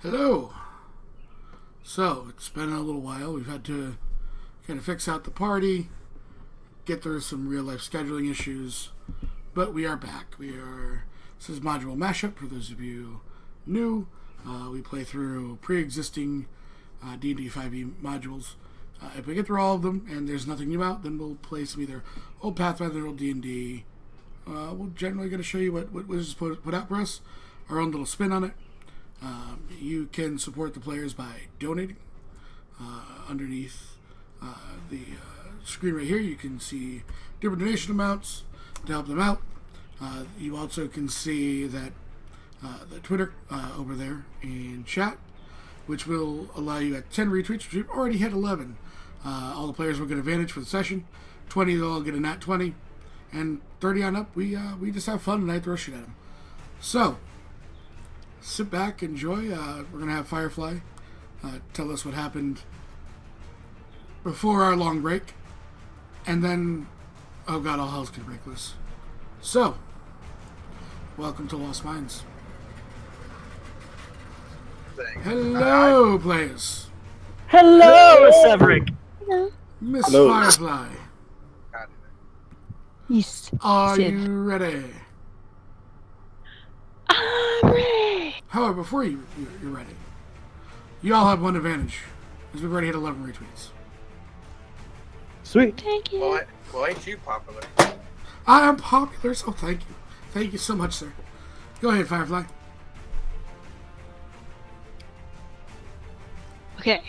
Hello. So, it's been a little while. We've had to kind of fix out the party, get through some real life scheduling issues, but we are back. This is Module Mashup for those of you new. We play through pre existing D&D 5e modules. If we get through all of them and there's nothing new out, then we'll play some either old Pathfinder or old D&D. We're generally going to show you what was put out for us, our own little spin on it. You can support the players by donating. Underneath the screen right here, you can see different donation amounts to help them out. You also can see that the Twitter over there in chat, which will allow you at 10 retweets, which we've already hit 11. All the players will get advantage for the session. 20, they'll all get a nat 20. And 30 on up, we just have fun and I throw shit at them. So, sit back, enjoy. We're going to have Firefly tell us what happened before our long break. And then, oh god, all hell's going to break loose. So, welcome to Lost Minds. Hello, players. Hello, Severick. Miss Hello. Firefly, Yes. are Sid. you ready? I'm ready. However, before you're ready, you all have one advantage, because we've already hit 11 retweets. Sweet. Thank you. Well, ain't you popular? I am popular, so thank you. Thank you so much, sir. Go ahead, Firefly. Okay.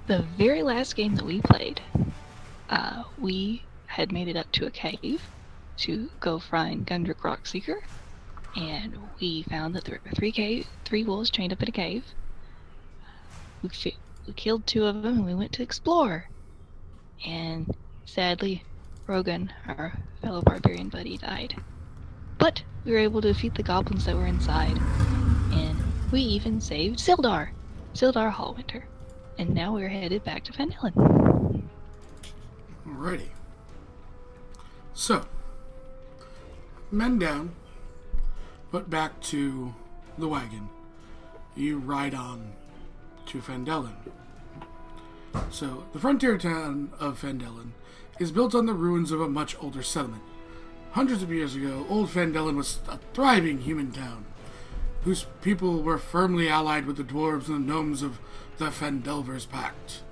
The very last game that we played, we had made it up to a cave to go find Gundrick Rockseeker, and we found that there were three wolves chained up in a cave. We killed two of them, and we went to explore. And sadly, Rogan, our fellow barbarian buddy, died. But we were able to defeat the goblins that were inside, and we even saved Sildar Hallwinter. And now we're headed back to Phandelver. Alrighty. So, men down, but back to the wagon. You ride on to Phandelver. So, the frontier town of Phandelver is built on the ruins of a much older settlement. Hundreds of years ago, Old Phandelver was a thriving human town, whose people were firmly allied with the dwarves and the gnomes of the Phandelver's Pact.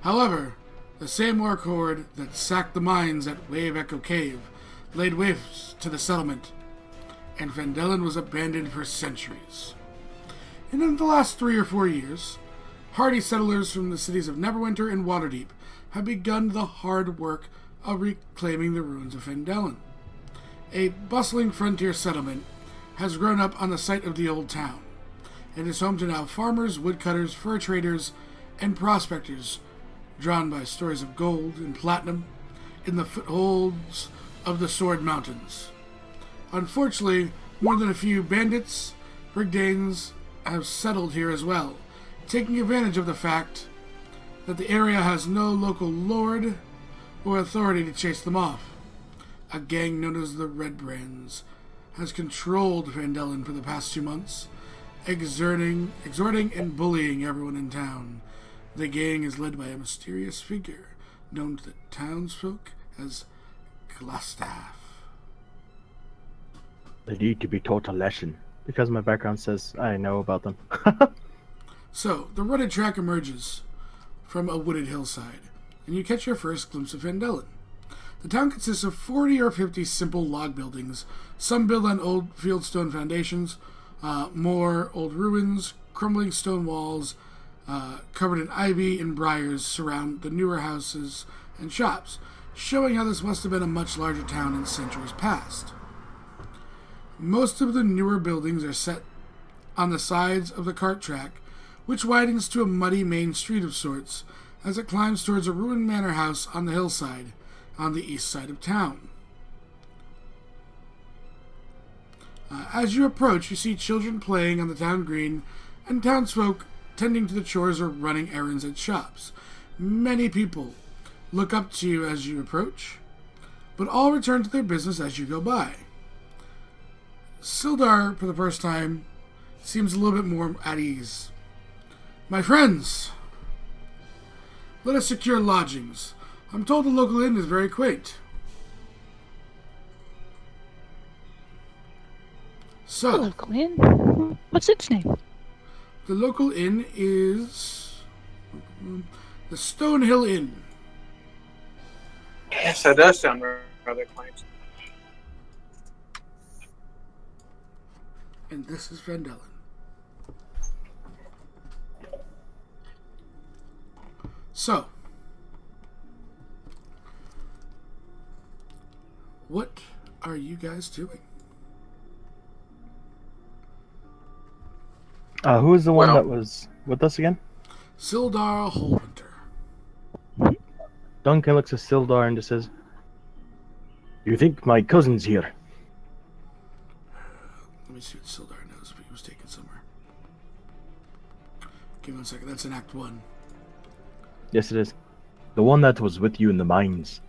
However, the same orc horde that sacked the mines at Wave Echo Cave laid waste to the settlement, and Phandelver was abandoned for centuries. And in the last 3 or 4 years, hardy settlers from the cities of Neverwinter and Waterdeep have begun the hard work of reclaiming the ruins of Phandelver. A bustling frontier settlement has grown up on the site of the old town, and is home to now farmers, woodcutters, fur traders, and prospectors drawn by stories of gold and platinum in the footholds of the Sword Mountains. Unfortunately, more than a few bandits, brigands have settled here as well, taking advantage of the fact that the area has no local lord or authority to chase them off. A gang known as the Red Brands has controlled Phandelver for the past 2 months, exhorting and bullying everyone in town. The gang is led by a mysterious figure known to the townsfolk as Glastaff. They need to be taught a lesson, because my background says I know about them. So, the rutted track emerges from a wooded hillside, and you catch your first glimpse of Phandelver. The town consists of 40 or 50 simple log buildings, some built on old fieldstone foundations, more old ruins, crumbling stone walls, covered in ivy and briars surround the newer houses and shops, showing how this must have been a much larger town in centuries past. Most of the newer buildings are set on the sides of the cart track, which widens to a muddy main street of sorts as it climbs towards a ruined manor house on the hillside on the east side of town. As you approach, you see children playing on the town green and townsfolk tending to the chores or running errands at shops. Many people look up to you as you approach, but all return to their business as you go by. Sildar, for the first time, seems a little bit more at ease. My friends, let us secure lodgings. I'm told the local inn is very quaint. The So, local inn. What's its name? the local inn is the Stonehill Inn. Yes, that does sound rather quaint. And this is Phandelver. So, what are you guys doing? Who was the one Well- that was with us again? Sildar Holwinter. Duncan looks at Sildar and just says, "You think my cousin's here?" Let me see what Sildar knows, but he was taken somewhere. Give me 1 second. That's in Act 1. Yes, it is. The one that was with you in the mines.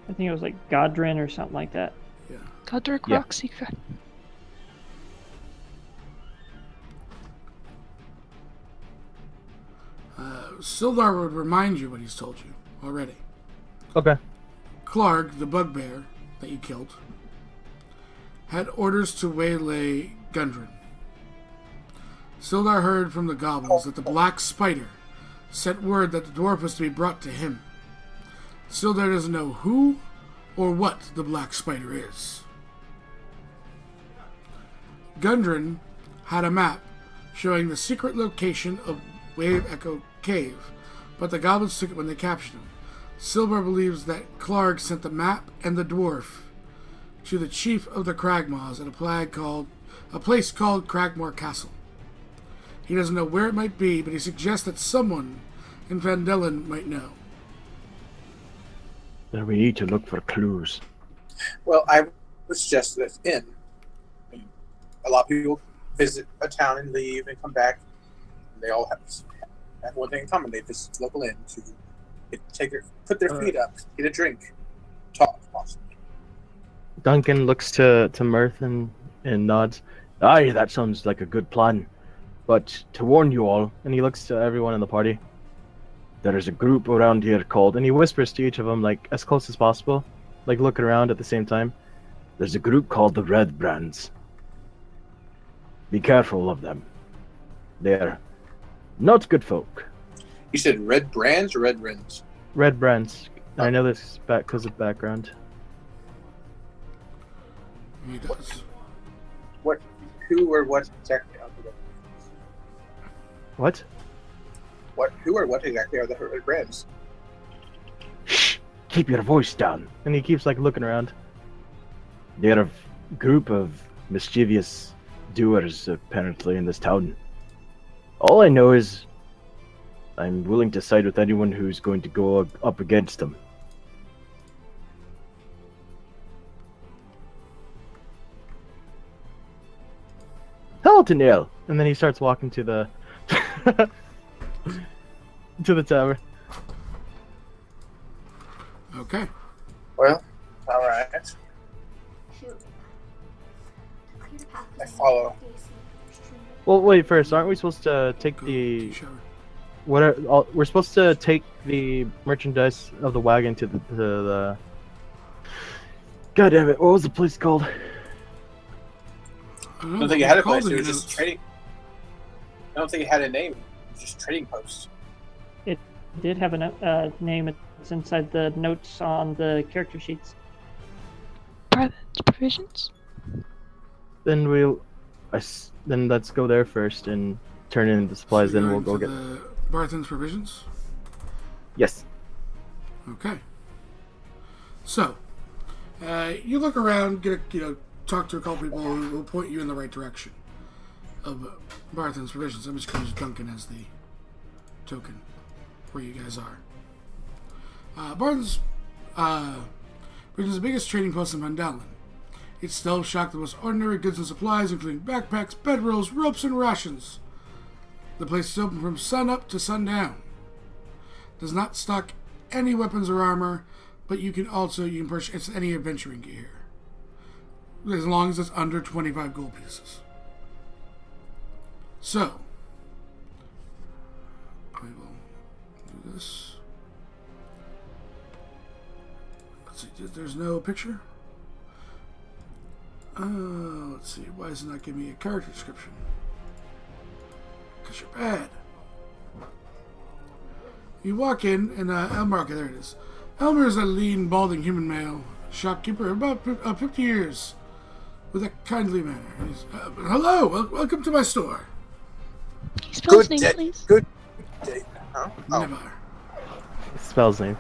I think it was like Godrin or something like that. Yeah. Godric Yeah. Rockseeker. Sildar would remind you what he's told you already. Okay. Clark, the bugbear that you killed, had orders to waylay Gundren. Sildar heard from the goblins that the Black Spider sent word that the dwarf was to be brought to him. Sildar doesn't know who or what the Black Spider is. Gundren had a map showing the secret location of Wave Echo Cave, but the goblins took it when they captured him. Sildar believes that Clark sent the map and the dwarf to the chief of the Cragmaws at a place called Cragmore Castle. He doesn't know where it might be, but he suggests that someone in Phandelver might know. Then we need to look for clues. Well, I would suggest this inn. A lot of people visit a town and leave and come back. And they all have one thing in common. They visit the local inn to put their feet up, get a drink, talk, possibly. Duncan looks to Mirth and nods. Aye, that sounds like a good plan. But to warn you all, and he looks to everyone in the party, there is a group around here called, and he whispers to each of them, like, as close as possible, like looking around at the same time. There's a group called the Red Brands. Be careful of them. They're not good folk. You said red brands or red rins? Red Brands. I know this because of background. He does. Who or what exactly are the What? Who or what exactly are the red brands? Shh! Keep your voice down. And he keeps like looking around. They're a group of mischievous doers apparently in this town. All I know is I'm willing to side with anyone who's going to go up against them. Hello, Neil. And then he starts walking to the to the tower. Okay. Well, all right. I follow. Well, wait. First, aren't we supposed to take Go the shower. we're supposed to take the merchandise of the wagon to the God damn it! What was the place called? I don't think it had a place. It was just just trading. I don't think it had a name. It was just trading posts. It did have a name. It's inside the notes on the character sheets. Private provisions? Then then let's go there first and turn in the supplies. Then we'll go get. the Barthen's provisions. Yes. Okay. So, you look around, talk to a couple people who will point you in the right direction of Barthen's provisions. I'm just going to use Duncan as the token where you guys are. Barthen's provisions is the biggest trading post in Phandelver. Its shelves stock the most ordinary goods and supplies, including backpacks, bedrolls, ropes, and rations. The place is open from sun up to sundown. Does not stock any weapons or armor, but you can purchase any adventuring gear. as long as it's under 25 gold pieces. So, I will do this. Let's see, there's no picture? Let's see, why is it not giving me a character description? Because you're bad. You walk in, and Elmar, okay, there it is. Elmer is a lean, balding human male, shopkeeper, about 50 years, with a kindly manner. Hello, welcome to my store. Can you spell his name, day. please? Good day. Huh? Oh. Never. Spell's name.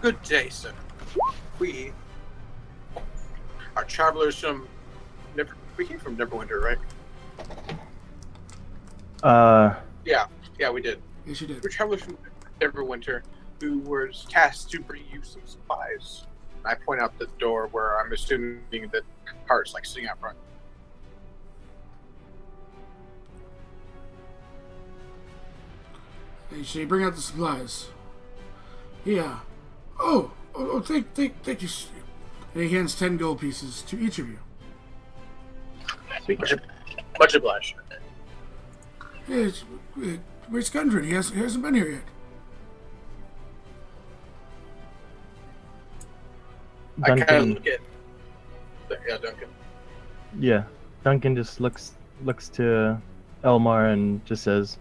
Good day, sir. We are travelers from we came from Neverwinter, right? Yeah, we did. Yes, you did. We're travelers from Neverwinter who was tasked to bring you some supplies. I point out the door where I'm assuming the cart's like sitting out front. Hey, so you bring out the supplies. Yeah. Thank you. And he hands 10 gold pieces to each of you. Much obliged. Hey, where's Gundren? He hasn't been here yet. I kind of Duncan, look at Duncan. yeah, Duncan just looks to Elmar and just says,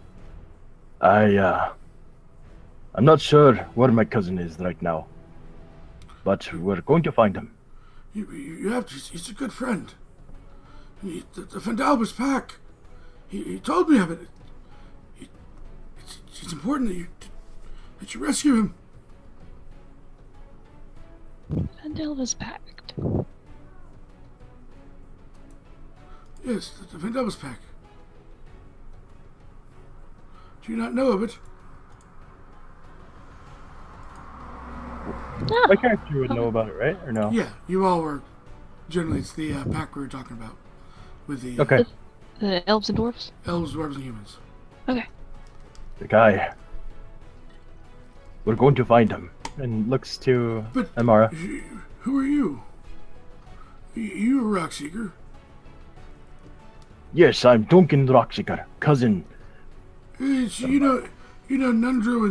I'm not sure where my cousin is right now, but we're going to find him. You have to. He's a good friend. The Phandelver's pack. He told me of it. It's important that you rescue him. Phandelver's pact. Yes, the Phandelver's pack. Do you not know of it? No. My character would know about it, right? Or no? Yeah, you all were. Generally, it's the pack we were talking about. With the Okay. The elves and dwarves? elves, dwarves, and humans. Okay. The guy. We're going to find him. And looks to But Amara. who are you? You a rock seeker? Yes, I'm Duncan Rockseeker, cousin. It's, you know Nundro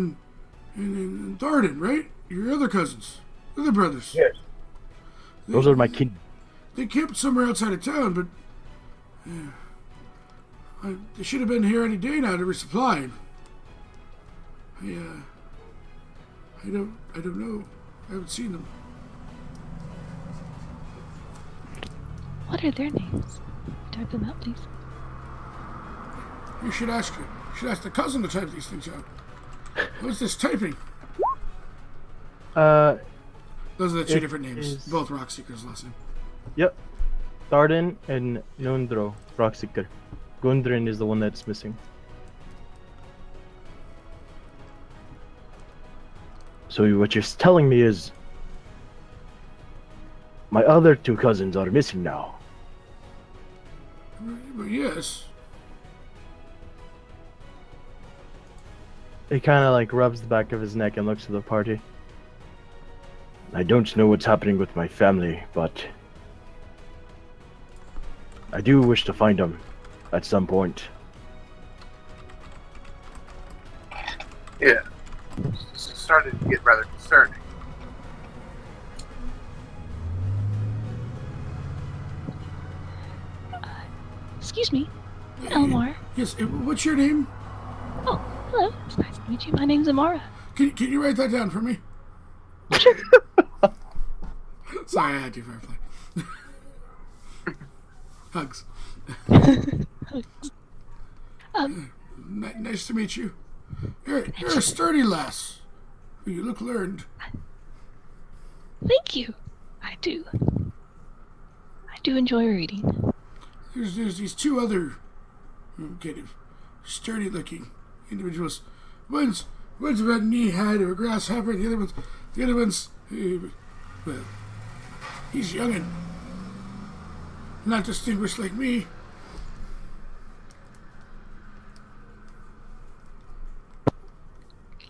and Tharden, right? Your other cousins, other brothers. Yes. Those are my kids. They camped somewhere outside of town, but they should have been here any day now to resupply. I don't know. I haven't seen them. What are their names? Type them out, please. You should ask the cousin to type these things out. What's this typing? Those are the two It different names. is- Both rock seekers last name. Yep. Tharden and Nundro Rockseeker. Gundren is the one that's missing. So what you're telling me is my other two cousins are missing now. But yes. He kind of like rubs the back of his neck and looks to the party. I don't know what's happening with my family, but I do wish to find them at some point. Yeah. This started to get rather concerning. Excuse me, Elmar. Yes. What's your name? Oh, hello. It's nice to meet you. My name's Amara. Can you write that down for me? Sure. Sorry, I had to Firefly. Hugs. Nice to meet you. You're a sturdy lass. You look learned. Thank you. I do. I do enjoy reading. There's these two other kind of sturdy-looking individuals. One's about knee-high to a grasshopper, and the other one's well, he's young and not distinguished like me.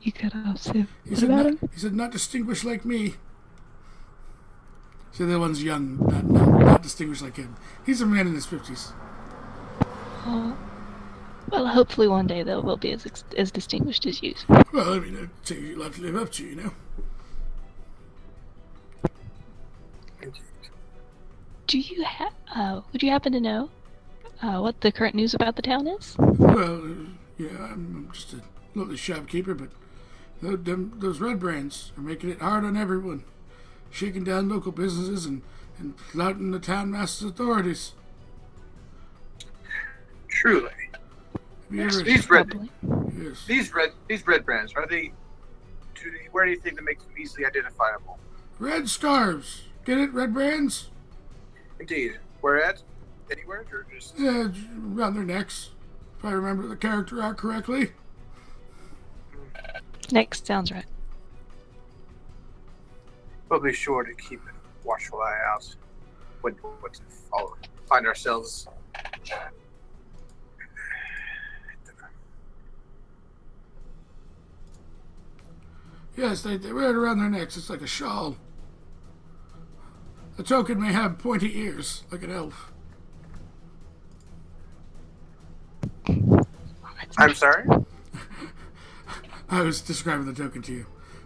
You cut off, Sif. He What said about not, him? he said not distinguished like me. So the one's young, not distinguished like him. He's a man in his 50s. Oh. Well, hopefully one day they will be as distinguished as you. Well, I mean, I'd say you'll have to live up to, you know. Do you would you happen to know what the current news about the town is? Well, yeah, I'm just a lovely shopkeeper, but those red brands are making it hard on everyone, shaking down local businesses and flouting the town master's authorities. Truly. Have you ever- These red Yes. these red brands, are they where do you think they make them easily identifiable? Red scarves. Get it? Red brands? Indeed. Where at? Anywhere or just Yeah, around their necks. If I remember the character arc correctly. Next sounds right. we'll be sure to keep a watchful eye out when find ourselves Yes, they wear it around their necks. It's like a shawl. The token may have pointy ears, like an elf. I'm sorry? I was describing the token to you.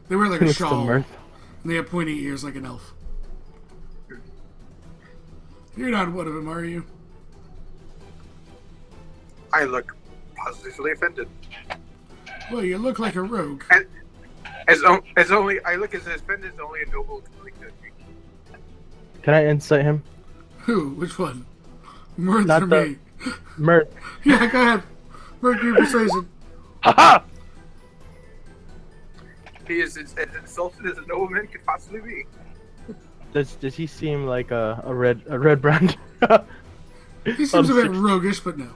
They wear like He a looks to shawl, Mirth. and they have pointy ears like an elf. You're not one of them, are you? I look positively offended. Well, you look like a rogue. As only I look as offended as only a noble can look at me. Can I insight him? Who? Which one? Mirth Not or the- me? Mirth. Yeah, go ahead. Mercury persuasion. Ha He is as insulted as a nobleman could possibly be. Does he seem like a red brand? He seems a bit roguish, but no.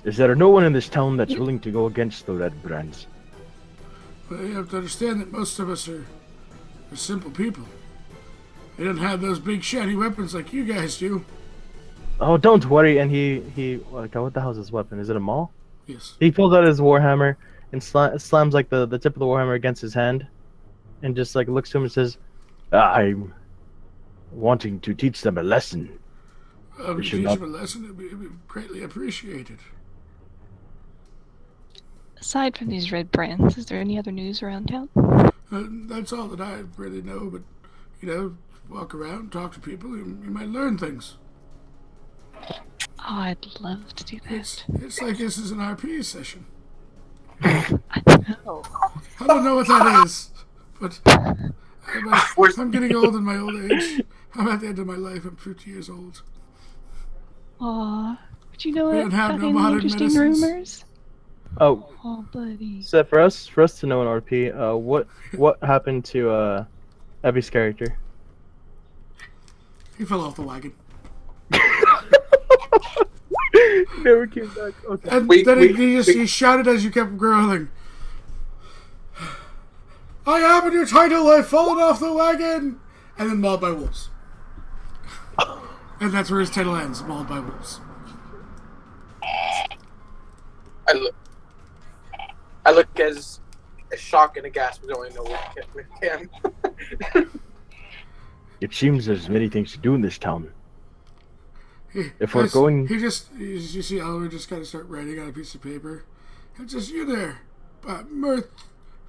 Is there no one in this town that's willing to go against the red brands? But you have to understand that most of us are simple people. They don't have those big shiny weapons like you guys do. Oh, don't worry. And he like, what the hell is his weapon? Is it a maul? Yes. He pulls out his warhammer and slams like the tip of the warhammer against his hand, and just like looks to him and says, "I'm wanting to teach them a lesson." If you should teach not- them a lesson, it'd be greatly appreciated. Aside from these red brands, is there any other news around town? That's all that I really know, but, walk around, talk to people, you might learn things. Oh, I'd love to do that. It's like this is an RP session. I know. I don't know what that is, but I'm getting old in my old age. I'm at the end of my life. I'm 50 years old. Aw, but you know We what? don't have Got no any modern interesting medicines. rumors? Oh, Oh, buddy. so for us to know an RP, what happened to Evie's character? He fell off the wagon. Never came back. Okay. And then he shouted as you kept growling. I have a new title, I've fallen off the wagon! And then mauled by wolves. And that's where his title ends, mauled by wolves. I look as shocked and aghast as only know with him. It seems there's many things to do in this town. If we're Guys, going- you see Oliver just kind of start writing on a piece of paper. It's just you there. Mirth.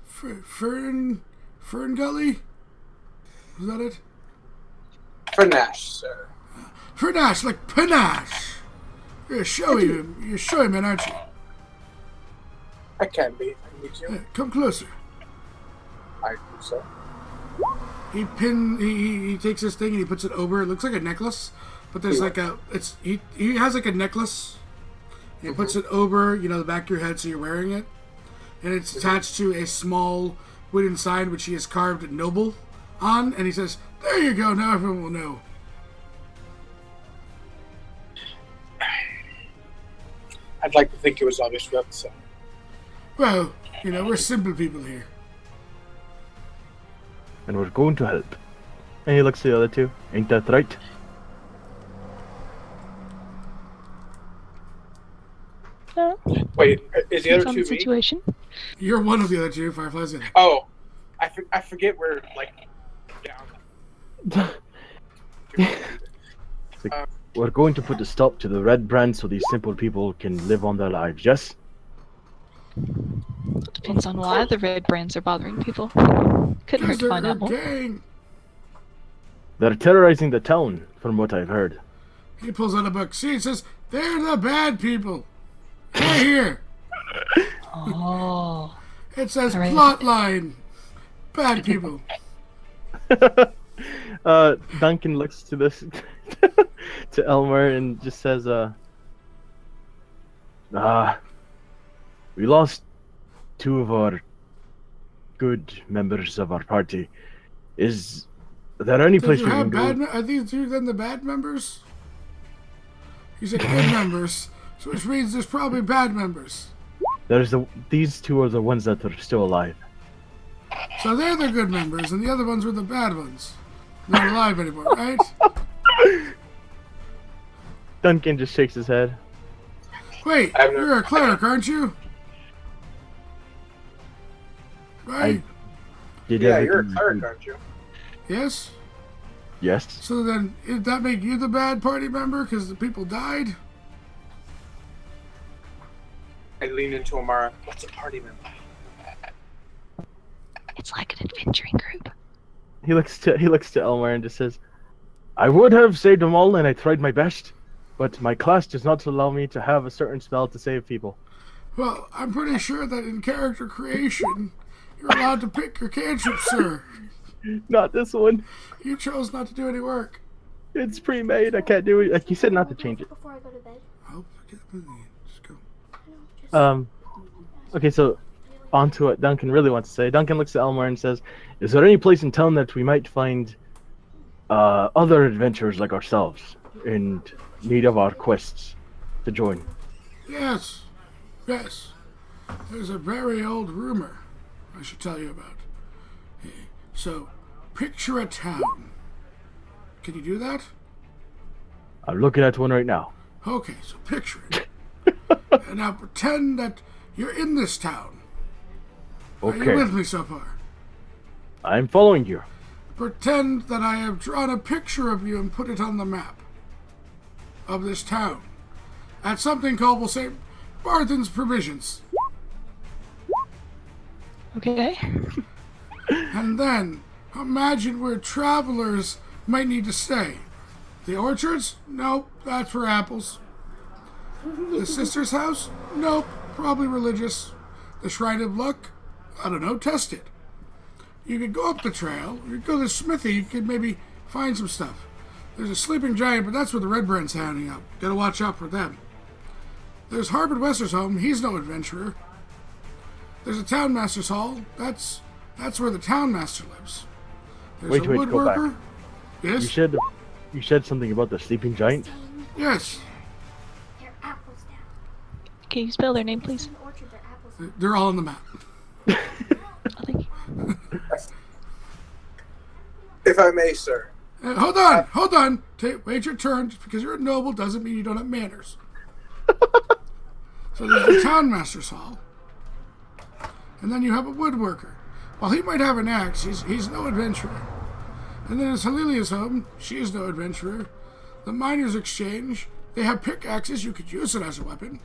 Fern Gully? Was that it? Panache, sir. Fernash, like panache. You're a showy man, aren't you? I can be. I need you. Come closer. I do so. He takes this thing and he puts it over. It looks like a necklace, but there's like he has like a necklace. And he puts it over, the back of your head, so you're wearing it, and it's attached to a small wooden sign which he has carved "Noble" on, and he says, "There you go. Now everyone will know." I'd like to think it was obvious for them, so. Well, we're simple people here. And we're going to help. And he looks to the other two. Ain't that right? No, Wait, is the depends other on two the me? situation. You're one of the other two. Firefly's in it. Oh, I forget we're like down. We're going to put a stop to the red brand so these simple people can live on their lives, yes? Depends on why the red brands are bothering people. Couldn't hurt to They're find a out more. gang. They're terrorizing the town, from what I've heard. He pulls out a book. See, it says, they're the bad people. Right here. Oh. It says All right. plot line. Bad people. Duncan looks to this to Elmer and just says, we lost two of our good members of our party. Is there any place Did we you can have go? bad? Are these two then the bad members? You said good members, so which means there's probably bad members. These two are the ones that are still alive. So they're the good members, and the other ones were the bad ones. Not alive anymore, right? Duncan just shakes his head. Wait, I've never- you're a cleric, aren't you? Right? Did Yeah, you're a everything- cleric, aren't you? Yes? Yes. So then, did that make you the bad party member because the people died? I lean into Amara. What's a party member? It's like an adventuring group. He looks to Elmer and just says, I would have saved them all and I tried my best, but my class does not allow me to have a certain spell to save people. Well, I'm pretty sure that in character creation, you're allowed to pick your cantrip, sir. Not this one. You chose not to do any work. It's pre-made. I can't do it. Like you said, not to change it. Before I go to bed. Oh, get up in the just go. Okay, so onto what Duncan really wants to say. Duncan looks at Elmer and says, is there any place in town that we might find other adventurers like ourselves in need of our quests to join? Yes. Yes. There's a very old rumor I should tell you about. So, picture a town. Can you do that? I'm looking at one right now. Okay, so picture it. And now pretend that you're in this town. Are you Okay, with me so far? I'm following you. Pretend that I have drawn a picture of you and put it on the map of this town. At something called, we'll say, Barthen's Provisions. Okay. And then, imagine where travelers might need to stay. The orchards? Nope, that's for apples. The sister's house? Nope, probably religious. The Shrine of Luck? I don't know, test it. You could go up the trail, you could go to the smithy, you could maybe find some stuff. There's a sleeping giant, but that's where the Red Brand's hanging out. Gotta watch out for them. There's Harbord Wester's home, he's no adventurer. There's a Town Master's Hall, that's where the Town Master lives. There's Wait, a go back. woodworker. Yes? You said something about the sleeping giant? Yes. There are apples now. Can you spell their name, please? In the orchard, there are apples. They're all on the map. Oh, thank you. If I may, sir. Hold on. Wait your turn. Just because you're a noble doesn't mean you don't have manners. So there's the Town Master's Hall. And then you have a woodworker. While he might have an axe, he's no adventurer. And then there's Halilia's home. She is no adventurer. The Miners' Exchange. They have pickaxes. You could use it as a weapon.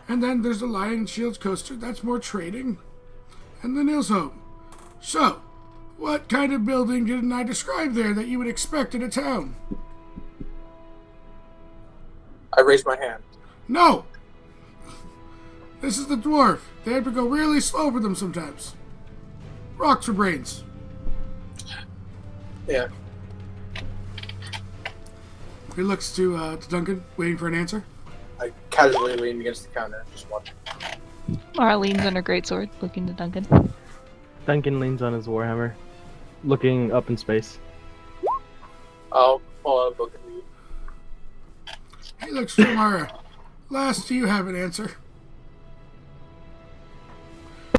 And then there's the Lion Shields Coaster. That's more trading. And the Nils' home. So, what kind of building didn't I describe there that you would expect in a town? I raise my hand. No! This is the dwarf. They have to go really slow for them sometimes. Rocks for brains. Yeah. He looks to Duncan, waiting for an answer. I casually lean against the counter, just watching. Mara leans on her greatsword, looking to Duncan. Duncan leans on his warhammer, looking up in space. I'll pull out a book and read. He looks to Mara. Last, do you have an answer?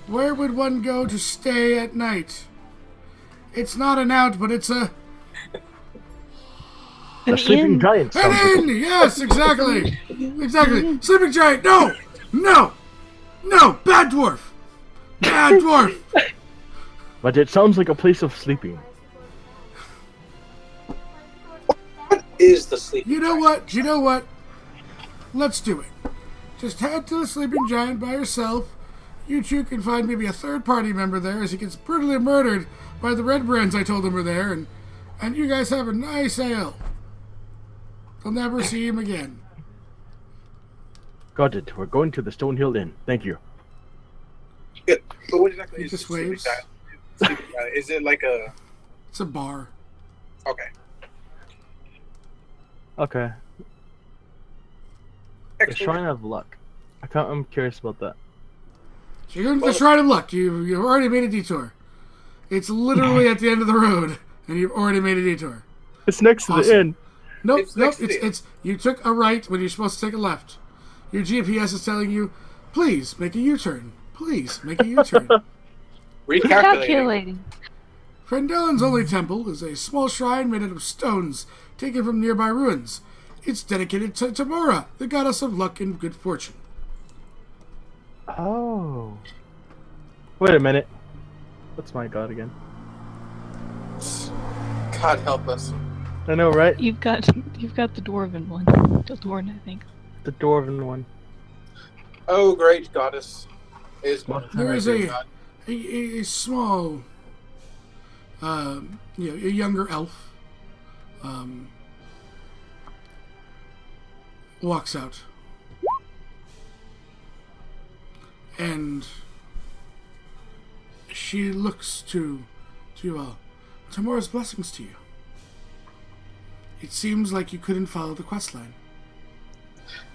Where would one go to stay at night? It's not an out, but it's a... The sleeping inn. giant. An inn! Yes, exactly! Exactly. Sleeping giant, no! No! No! Bad dwarf! Bad dwarf! But it sounds like a place of sleeping. What is the sleeping You know giant? what? You know what? Let's do it. Just head to the sleeping giant by yourself. You two can find maybe a third party member there as he gets brutally murdered by the red brands I told him were there, and you guys have a nice ale. I'll never see him again. Got it. We're going to the Stonehill Inn. Thank you. Yeah, but what exactly He is just the sleeping waves. giant? Sleeping giant? Is it like a... It's a bar. Okay. Okay. The Excellent. Shrine of Luck. I'm curious about that. So you're going to the Shrine of Luck. You've already made a detour. It's literally at the end of the road, and you've already made a detour. It's next to Awesome. the inn. Nope, It's nope. next to the- It's you took a right when you're supposed to take a left. Your GPS is telling you, please make a U-turn. Please make a U-turn. Recalculating. Calculating. Phandelver's only temple is a small shrine made out of stones taken from nearby ruins. It's dedicated to Tamora, the goddess of luck and good fortune. Oh. Wait a minute. What's my god again? God help us. I know, right? You've got the dwarven one. The dwarven, I think. The dwarven one. Oh, great goddess. Is What? There is Alright, a, God. a small, a younger elf, walks out, and she looks to Tamora's blessings to you. It seems like you couldn't follow the quest line.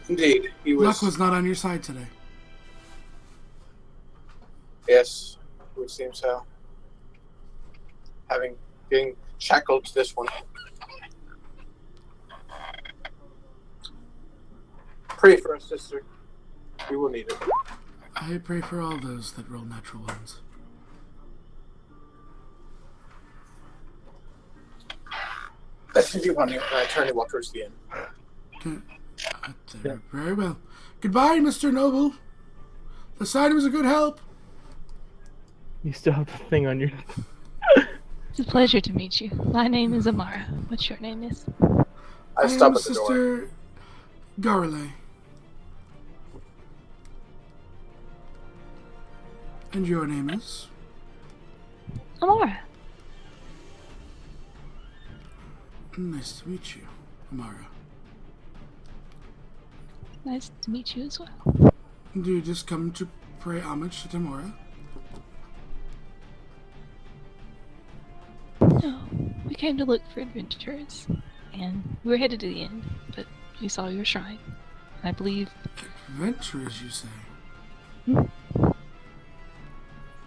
Indeed, he was. Luck was not on your side today. Yes, it would seem so. Being shackled to this one. Pray for us, sister. We will need it. I pray for all those that roll natural ones. That's if you want to. And I turn and walk towards the end. Very well. Goodbye, Mr. Noble. The sign was a good help. You still have the thing on your... It's a pleasure to meet you. My name is Amara. What's your name is? I am stop at the door. Sister Garle. And your name is? Amara. Nice to meet you, Amara. Nice to meet you as well. Do you just come to pay homage to Tamora? No, we came to look for adventurers, and we were headed to the inn, but we saw your shrine. I believe... Adventurers, you say? Hmm?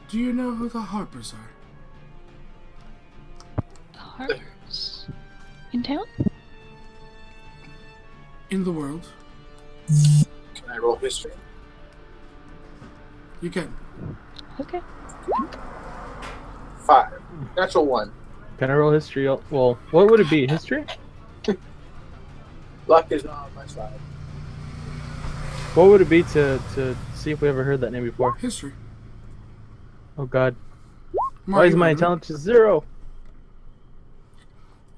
Do you know who the Harpers are? The Harpers. In town? In the world? Can I roll history? You can. Okay. 5. Natural 1. Can I roll history? Well, what would it be? History? Luck is not on my side. What would it be to see if we ever heard that name before? History. Oh god. Amara, Why is you my heard of it? intelligence 0?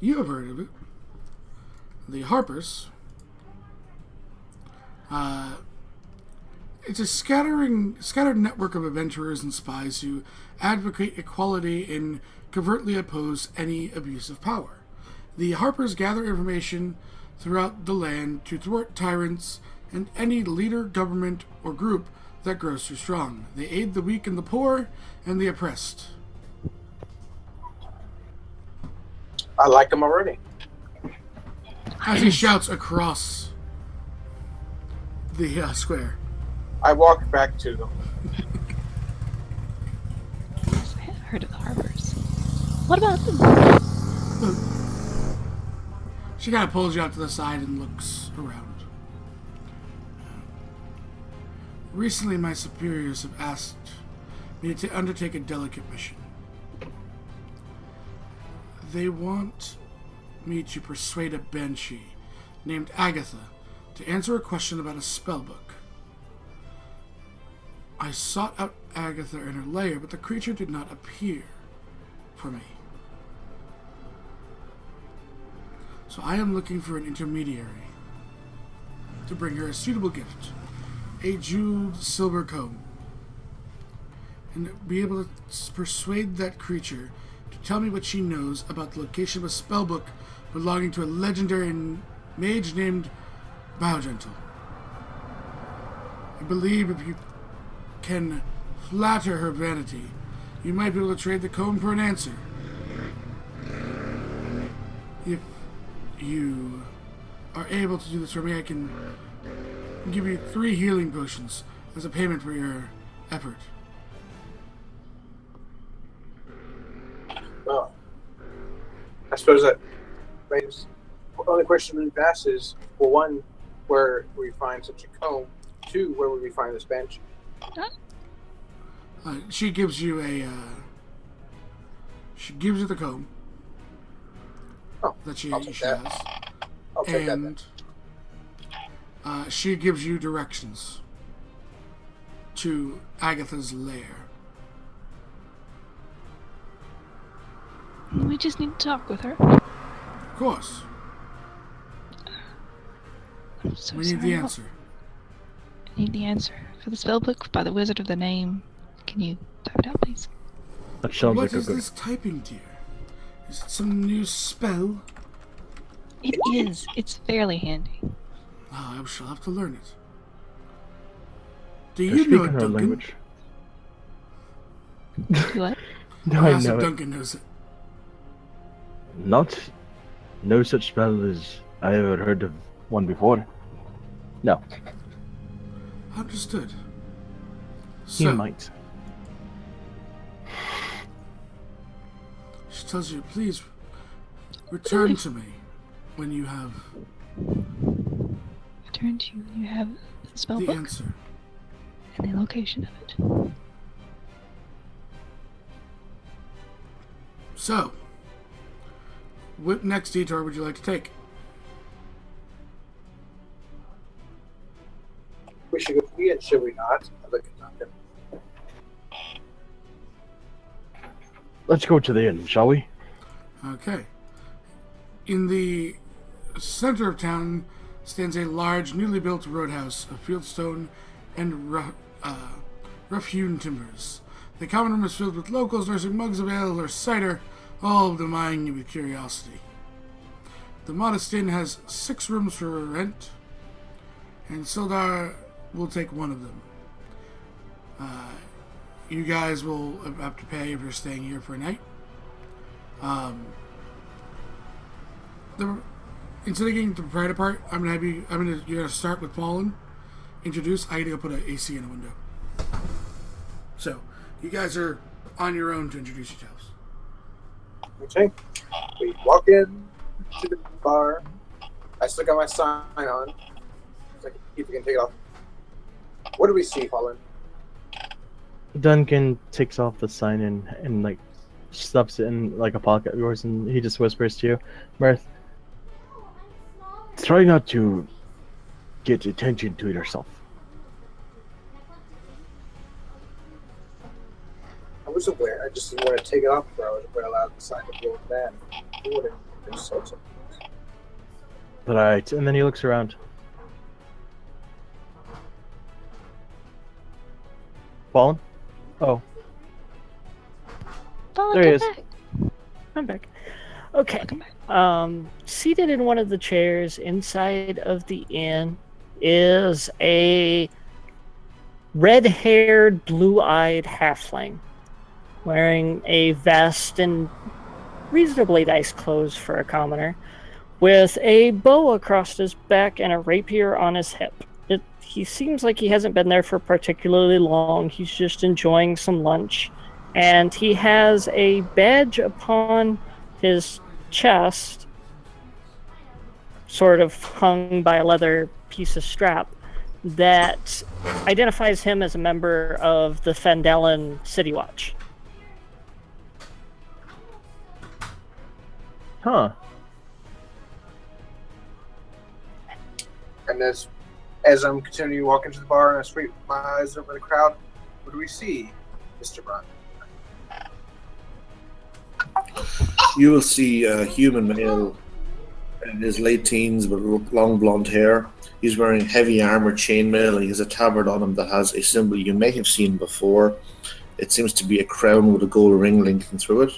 You have heard of it. The Harpers. It's a scattered network of adventurers and spies who advocate equality and covertly oppose any abuse of power. The Harpers gather information throughout the land to thwart tyrants and any leader, government, or group that grows too strong. They aid the weak and the poor and the oppressed. I like him already. As he shouts across the square. I walk back to them. Yes, I have heard of the Harpers. What about them? She kind of pulls you out to the side and looks around. Recently, my superiors have asked me to undertake a delicate mission. They want me to persuade a banshee named Agatha to answer a question about a spellbook. I sought out Agatha in her lair, but the creature did not appear for me. So I am looking for an intermediary to bring her a suitable gift, a jeweled silver comb, and be able to persuade that creature to tell me what she knows about the location of a spellbook belonging to a legendary mage named Bowgentle. I believe if you can flatter her vanity, you might be able to trade the comb for an answer. If you are able to do this for me, I can give you 3 healing potions as a payment for your effort. Well, I suppose that makes the only question we've asked is, well, 1, where we find such a comb? 2, where would we find this bench? She gives you she gives you the comb. Oh, that she I'll take has. that. I'll take that then. And she gives you directions to Agatha's lair. We just need to talk with her. Of course. I'm so We sorry. need the answer. I need the answer. For the spellbook by the Wizard of the Name, can you type it out, please? That sounds What like a is good. this typing, dear? Is it some new spell? It is. It's fairly handy. Oh, I shall have to learn it. Do They're you know it, speaking our Duncan? language. What? No, I I asked know if it. Duncan knows it. No such spell as I ever heard of one before. No, Understood. he So, might. she tells you, please return to me when you have Return to you. You have the the spellbook answer. and the location of it. So, what next detour would you like to take? We should go to the inn, should we not? I look at Duncan. Let's go to the inn, shall we? Okay. In the center of town stands a large, newly built roadhouse of fieldstone and rough-hewn timbers. The common room is filled with locals nursing mugs of ale or cider, all of them eyeing you with curiosity. The modest inn has 6 rooms for rent, and Sildar will take one of them. You guys will have to pay if you're staying here for a night. Instead of getting the proprietor part, you're gonna start with Paulin. Introduce. I gotta go put an AC in a window. So, you guys are on your own to introduce yourselves. Okay. We walk in to the bar. I still got my sign on. So if you can take it off. What do we see, Colin? Duncan takes off the sign and like stuffs it in like a pocket of yours, and he just whispers to you, Mirth, try not to get attention to yourself. I was aware. I just didn't want to take it off before I was allowed the sign to go bad. It would have been so. Right, and then he looks around. Fallen? Oh, Paul, There he come is. back. I'm back. Okay. Welcome back. Seated in one of the chairs inside of the inn is a red-haired, blue-eyed halfling wearing a vest and reasonably nice clothes for a commoner, with a bow across his back and a rapier on his hip. He seems like he hasn't been there for particularly long. He's just enjoying some lunch. And he has a badge upon his chest, sort of hung by a leather piece of strap, that identifies him as a member of the Phandelver City Watch. huh. And as I'm continuing to walk into the bar and I sweep my eyes over the crowd, What do we see, Mr. Brown? You will see a human male in his late teens with long blonde hair. He's wearing heavy armor chainmail. He has a tabard on him that has a symbol you may have seen before. It seems to be a crown with a gold ring linking through it.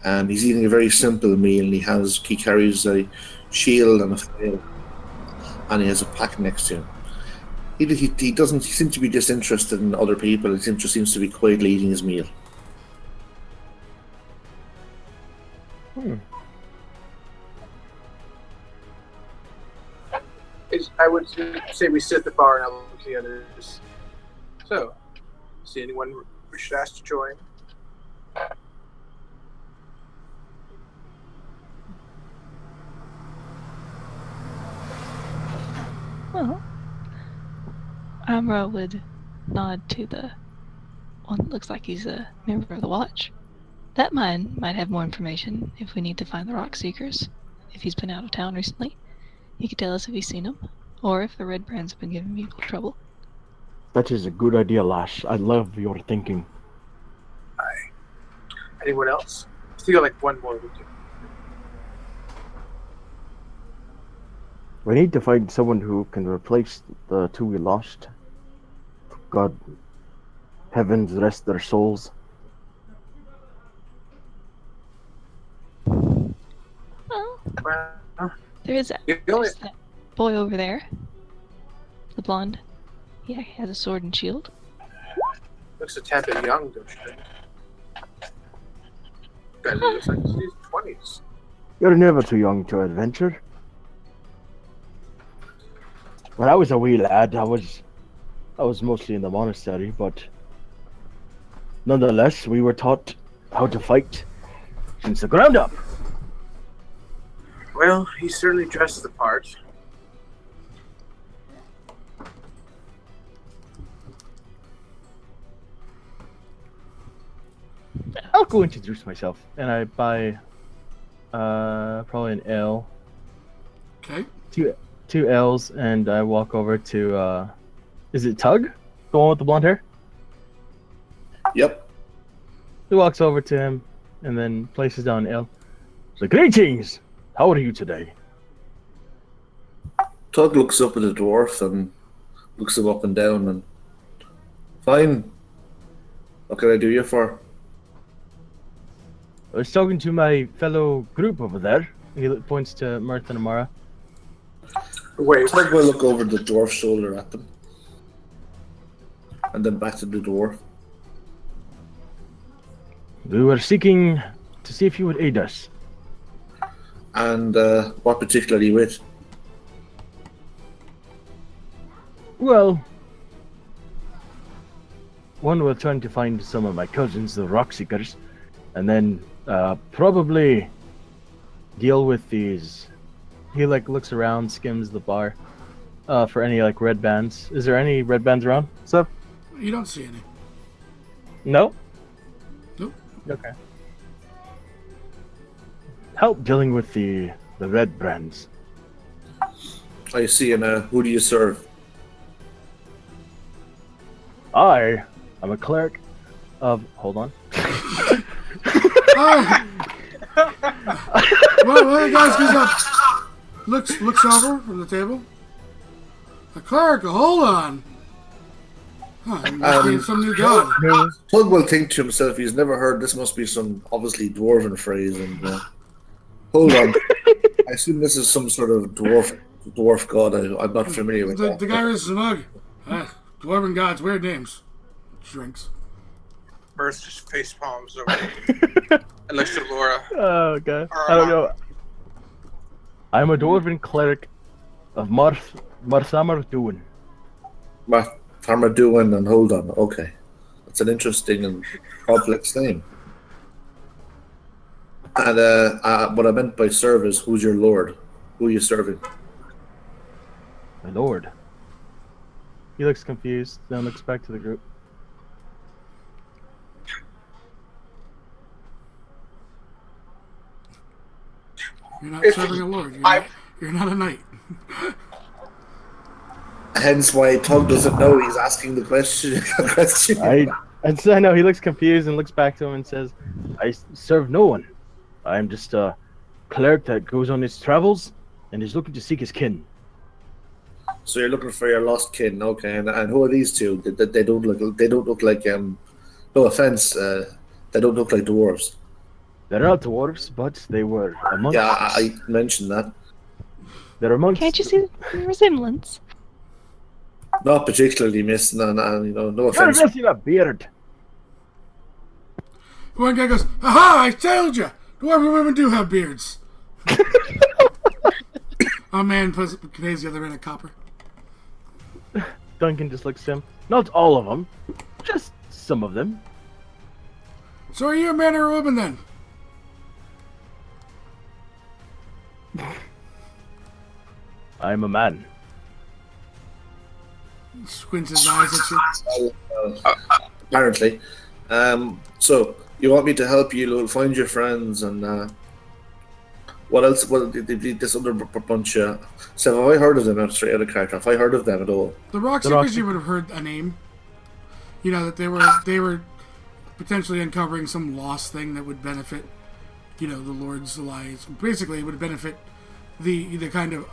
And he's eating a very simple meal. He carries a shield and a flail, and he has a pack next to him. He doesn't seem to be disinterested in other people. He just seems to be quietly eating his meal. I would say we sit at the bar and I look at the others. So, see anyone we should ask to join? Well, Amra would nod to the one that looks like he's a member of the Watch. That man might have more information if we need to find the Rock Seekers. If he's been out of town recently, he could tell us if he's seen them, or if the Red Brands have been giving people trouble. That is a good idea, Lash. I love your thinking. Aye. Anyone else? I feel like one more would do. We need to find someone who can replace the two we lost. God, heavens rest their souls. Well, Well, there is the only- there's that boy over there. The blonde. Yeah, he has a sword and shield. looks a tad bit young, don't you think? Guy looks like he's in his 20s. You're never too young to adventure. When I was a wee lad, I was mostly in the monastery, but nonetheless, we were taught how to fight since the ground up. Well, he certainly dressed the part. I'll go introduce myself, and I buy probably an ale, Okay. two L's, and I walk over to is it Tug, the one with the blonde hair? Yep. He walks over to him and then places down an ale. So, greetings! How are you today? Tug looks up at the dwarf and looks him up and down and fine. What can I do you for? I was talking to my fellow group over there. He points to Mirth and Amara. Wait, Tug will look over the dwarf's shoulder at them. And then back to the dwarf. We were seeking to see if you would aid us. And what particularly with? Well, one, we're trying to find some of my cousins, the Rock Seekers, and then probably deal with these. He looks around, skims the bar for any red bands. Is there any red bands around? What's up? You don't see any. No. Nope. Okay. Help dealing with the red brands. I see, and who do you serve? I am a cleric of. Hold on. Alright. Well, the guys goes up. Looks over from the table. A cleric, hold on. Huh, it must be some new god. Tug will think to himself, he's never heard this must be some obviously dwarven phrase, and hold on. I assume this is some sort of dwarf god I'm not familiar with. The guy is smug. Dwarven gods, weird names. Drinks. Mirth just face palms over and looks to Laura. Oh god. I don't know. I'm a dwarven cleric of Marthamar Duin. Marthamar and hold on, okay. That's an interesting and complex name. And what I meant by serve is, who's your lord? Who are you serving? My lord. He looks confused, then looks back to the group. You're not serving a lord. You're not a knight. Hence why Tug doesn't know he's asking the question. I know he looks confused and looks back to him and says, "I serve no one. I'm just a cleric that goes on his travels and is looking to seek his kin." So you're looking for your lost kin, okay? And who are these two? They don't look like no offense, they don't look like dwarves. They're not dwarves, but they were amongst. Yeah, I mentioned that. They're amongst. Can't you see the resemblance? Not particularly, miss. No, no You're offense. missing a beard. One guy goes, "Aha! I told you! Dwarven women do have beards." A man pays the other man a copper. Duncan just looks at him. Not all of them, just some of them. So are you a man or a woman then? I'm a man. He squints his eyes at you. Apparently. So you want me to help you find your friends and what else? Well, this other bunch. So have I heard of them? Straight out of character. Have I heard of them at all? The Rockseekers, you would have heard a name. You know that they were potentially uncovering some lost thing that would benefit, the Lord's Alliance. Basically, it would benefit the kind of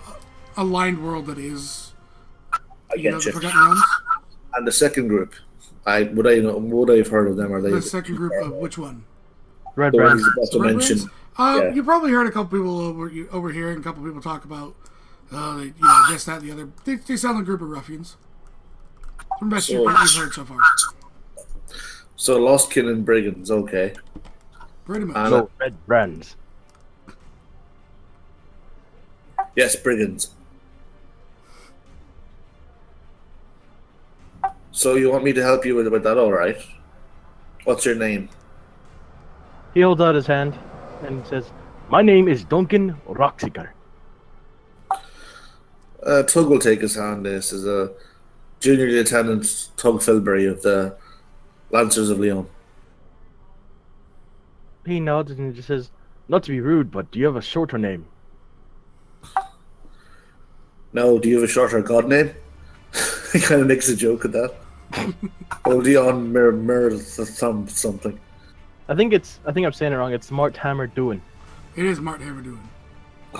aligned world that is, I get the you. Forgotten Realms. And the second group, would I have heard of them? Are they The second group of which one? Red the brands. ones about to Red mention? Brands? Yeah. You probably heard a couple people over here, and a couple people talk about, this, that, and the other. They sound like a group of ruffians. From best you've heard so far. So lost kin and brigands, okay. Pretty much. And, No, red brands. yes, brigands. So you want me to help you with that, all right? What's your name? He holds out his hand and says, "My name is Duncan Rockseeker." Tug will take his hand. This is a junior lieutenant Tug Filbury of the Lancers of Leon. He nods and he just says, "Not to be rude, but do you have a shorter name?" No, do you have a shorter god name? He kind of makes a joke of that. Oldion something. I think I'm saying it wrong. It's Mart Hammer Doing. It is Mart Haverdoon.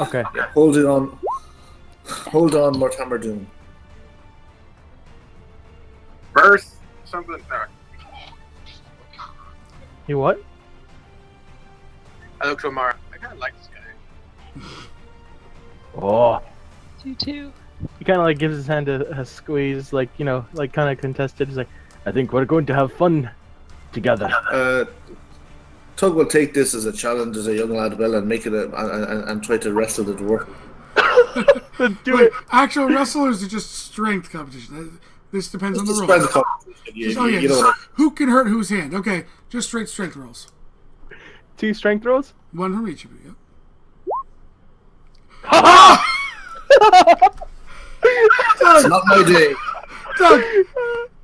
Okay. Hold on, Mortimer Doom. Birth something. No. You what? I look to Amara. I kind of like this guy. Oh. You too. He kind of like gives his hand a squeeze, like kind of contested. He's like, "I think we're going to have fun together." Tug will take this as a challenge as a young lad will and make it and try to wrestle the dwarf. Do it. Actual wrestlers are just strength competition. This depends on the Just rules. spread the competition. You Just know, who can hurt whose hand? Okay, just straight strength rolls. 2 strength rolls. One from each of you. it's not my day. Doug,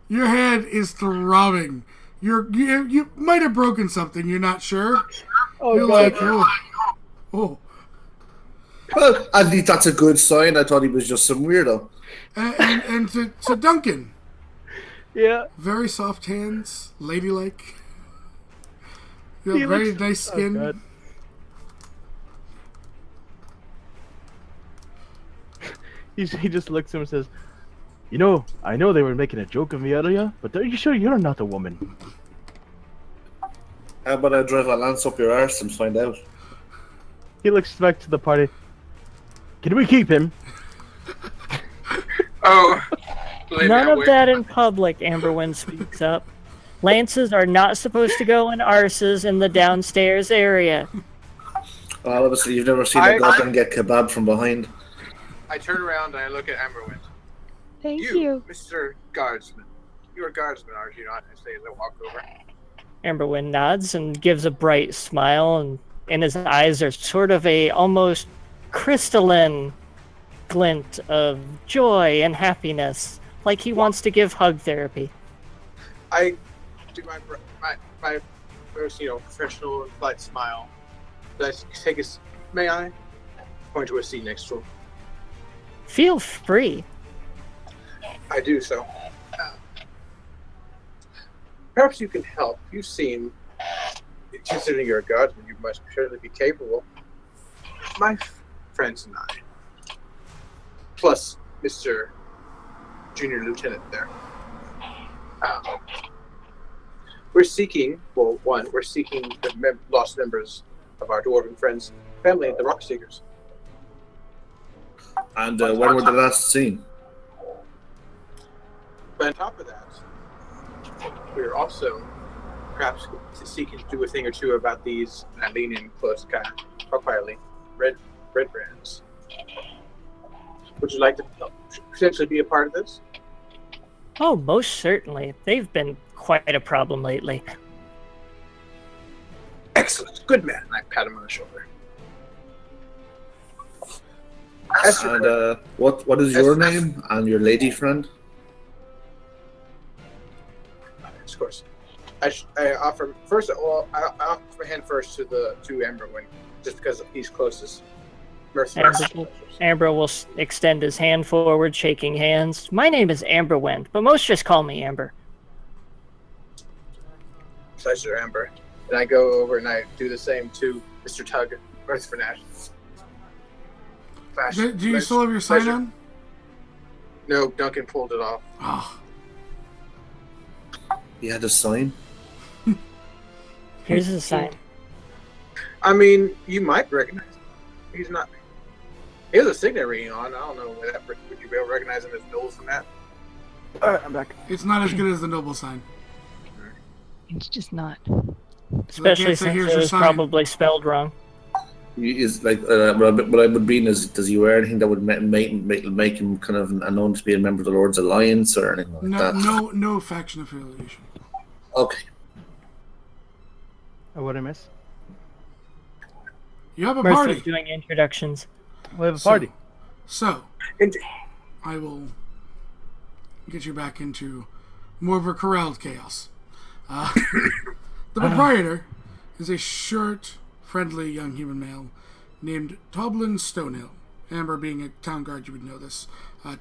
your hand is throbbing. You might have broken something. You're not sure. You're like, oh. Well, at least that's a good sign. I thought he was just some weirdo. And to Duncan. Yeah. Very soft hands, ladylike. He Very looks- nice skin. Oh, God. He just looks at him and says, I know they were making a joke of me earlier, but are you sure you're not a woman?" How about I drive a lance up your arse and find out? He looks back to the party. "Can we keep him?" Oh. None of that in public, Amberwind speaks up. Lances are not supposed to go in arses in the downstairs area. Well, obviously you've never seen a goblin get kebab from behind. I turn around and I look at Amberwind. Thank you. Mr. Guardsman. You're a guardsman, aren't you not? I say as I walk over. Amberwind nods and gives a bright smile, and in his eyes there's sort of a almost crystalline glint of joy and happiness, like he wants to give hug therapy. I do my first, professional and polite smile. Let's take a. May I? Point to a seat next to him. Feel free. I do so. Perhaps you can help. You seem, considering you're a guardsman, you must surely be capable. My friends and I, plus Mr. Junior Lieutenant there, we're seeking, we're seeking the lost members of our dwarven friends' family, the Rock Seekers. And when were the last seen? But on top of that, we're also perhaps seeking to do a thing or two about these, and I lean in close, kind of talk quietly, red brands. Would you like to potentially be a part of this? Oh, most certainly. They've been quite a problem lately. Excellent. Good man. I pat him on the shoulder. And what is your name and your lady friend? Of course. I offer first. Well, I offer my hand first to Amberwin, just because he's closest. Amber will extend his hand forward, shaking hands. My name is Amberwind, but most just call me Amber. Pleasure, Amber. And I go over and I do the same to Mr. Tug, Earth Fanash. Do you still have your sign on? No, Duncan pulled it off. Oh. He had a sign. Here's the sign. I mean, you might recognize him. He's not. He has a signet ring on. I don't know. Would you be able to recognize him as Knowles from that? Alright, I'm back. It's not as good as the noble sign. It's just not. Especially since it was probably spelled wrong. Is like what I would mean is, does he wear anything that would make him kind of known to be a member of the Lord's Alliance or anything like that? No faction affiliation. Okay. What did I miss? You have a Mercer's party. doing introductions. We have a party. So, I will get you back into more of a corralled chaos. The proprietor is a short, friendly young human male named Toblin Stonehill. Amber, being a town guard, you would know this.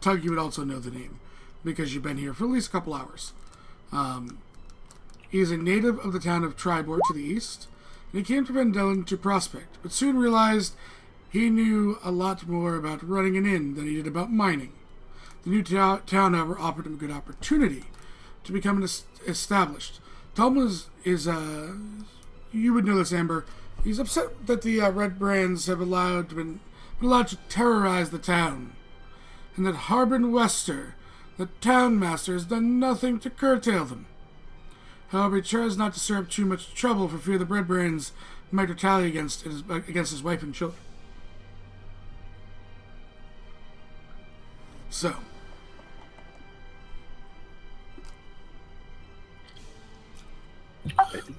Tug, you would also know the name because you've been here for at least a couple hours. He is a native of the town of Tribor to the east, and he came to Phandelver to prospect, but soon realized he knew a lot more about running an inn than he did about mining. The new town, however, offered him a good opportunity to become established. Toblin is you would know this, Amber. He's upset that the Red Brands have been allowed to terrorize the town, and that Harbin Wester, the town master, has done nothing to curtail them. However, he tries not to stir up too much trouble for fear the Red Brands might retaliate against his wife and children. So,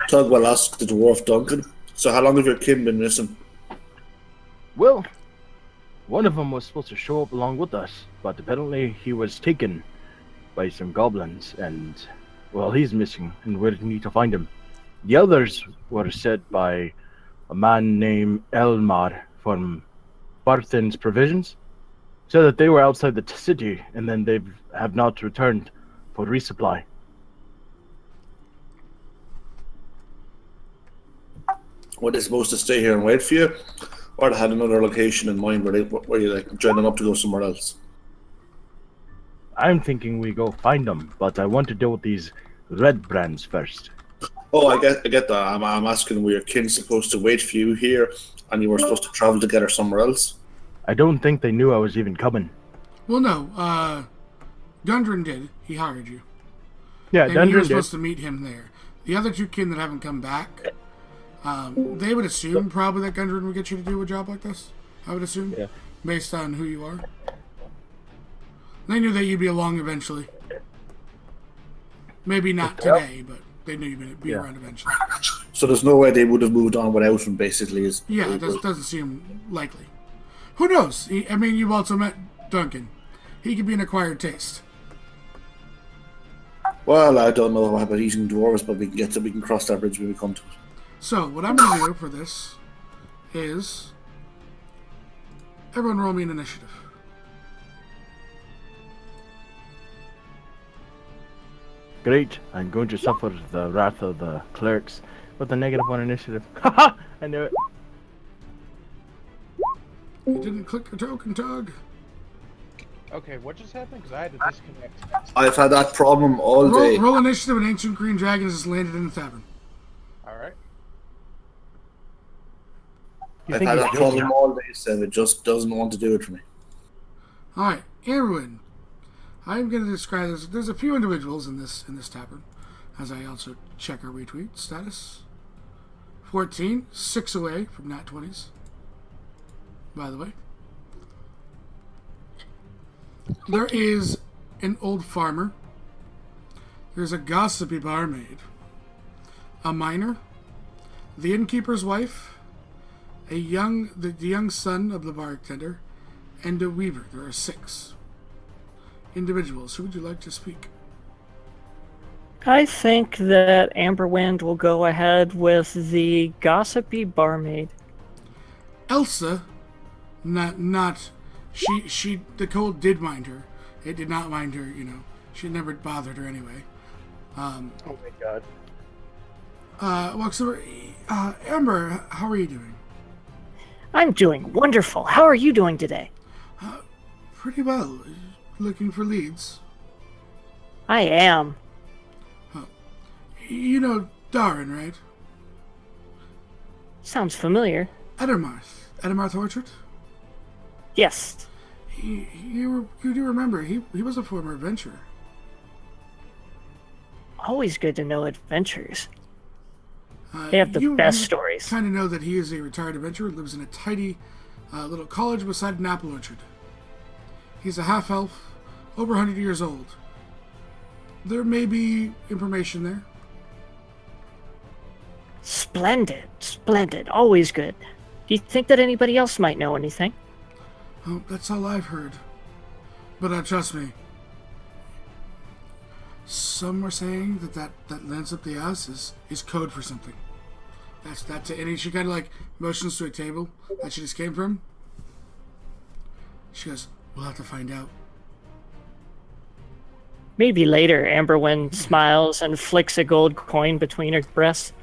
Tug will ask the dwarf Duncan. So how long have your kin been missing? Well, one of them was supposed to show up along with us, but apparently he was taken by some goblins, and, well, he's missing, and we need to find him. The others were set by a man named Elmar from Barthen's Provisions, said that they were outside the city, and then they have not returned for resupply. Were they supposed to stay here and wait for you, or they had another location in mind where you like joining up to go somewhere else? I'm thinking we go find them, but I want to deal with these Red Brands first. Oh, I get that. I'm asking, were your kin supposed to wait for you here, and you were supposed to travel together somewhere else? I don't think they knew I was even coming. well, no. Gundren did. He hired you. Yeah, And you Dundren were did. supposed to meet him there. The other two kin that haven't come back, they would assume probably that Gundren would get you to do a job like this. I would assume, Yeah. based on who you are. They knew that you'd be along eventually. Maybe not today, but they knew you'd be around eventually. So there's no way they would have moved on without him, basically. Yeah, it doesn't seem likely. Who knows? You've also met Duncan. He could be an acquired taste. Well, I don't know about eating dwarves, but we can cross that bridge when we come to it. So, what I'm going to do for this is... everyone roll me an initiative. Great. I'm going to suffer the wrath of the clerks with a -1 initiative. Haha! I knew it. You didn't click your token, Tug. Okay, what just happened? Because I had to disconnect. I've had that problem all day. Roll initiative, and Ancient Green Dragon has landed in the tavern. Alright. You I've think had he's that guilty? problem all day, Sev. It just doesn't want to do it for me. All right, Erwin. I'm going to describe this. There's a few individuals in this tavern, as I also check our retweet status. 14, 6 away from nat 20s. By the way, there is an old farmer. There's a gossipy barmaid, a miner, the innkeeper's wife, the young son of the bartender, and a weaver. There are 6 individuals. Who would you like to speak? I think that Amberwind will go ahead with the gossipy barmaid. Elsa, not she. The cold did mind her. It did not mind her. She never bothered her anyway. Oh my god. Walks over. Amber, how are you doing? I'm doing wonderful. How are you doing today? Pretty well. Looking for leads. I am. You know Darren, right? Sounds familiar. Edemarth Orchard? Yes. You do remember, he was a former adventurer. Always good to know adventures. They have the best stories. Kind of know that he is a retired adventurer, lives in a tidy little college beside an apple orchard. He's a half-elf, over 100 years old. There may be information there. Splendid. Always good. Do you think that anybody else might know anything? Oh, that's all I've heard. But trust me, some were saying that lens up the ass is code for something. That's it. And she kind of like motions to a table that she just came from. She goes, "We'll have to find out." Maybe later, Amberwind smiles and flicks a gold coin between her breasts.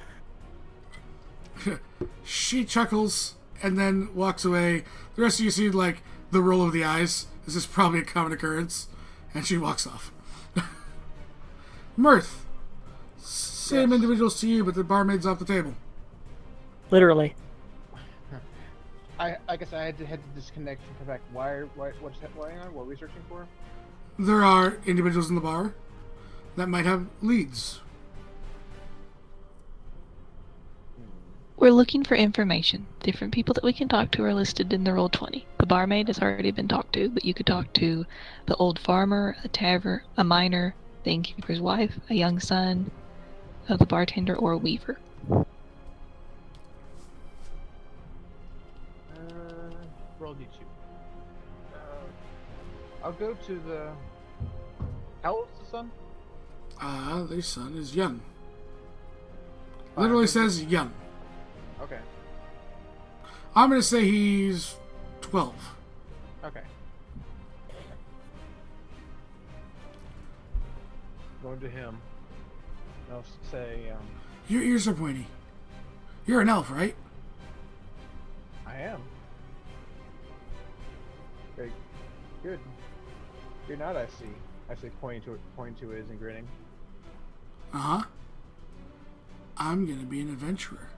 She chuckles and then walks away. The rest of you see like the roll of the eyes. This is probably a common occurrence, and she walks off. Mirth, same individuals to you, but the barmaid's off the table. Literally. I guess I had to disconnect and come back. What's going on? What are we searching for? There are individuals in the bar that might have leads. We're looking for information. Different people that we can talk to are listed in the Roll20. The barmaid has already been talked to, but you could talk to the old farmer, a miner, the innkeeper's wife, a young son of the bartender, or a weaver. Roll D2. I'll go to the... How old is the son? Their son is young. Literally says young. Okay. I'm going to say he's 12. Okay. Going to him. I'll say, Your ears are pointy. You're an elf, right? I am. Very good. You're not, I see. I say pointing to his and grinning. Uh-huh. I'm going to be an adventurer.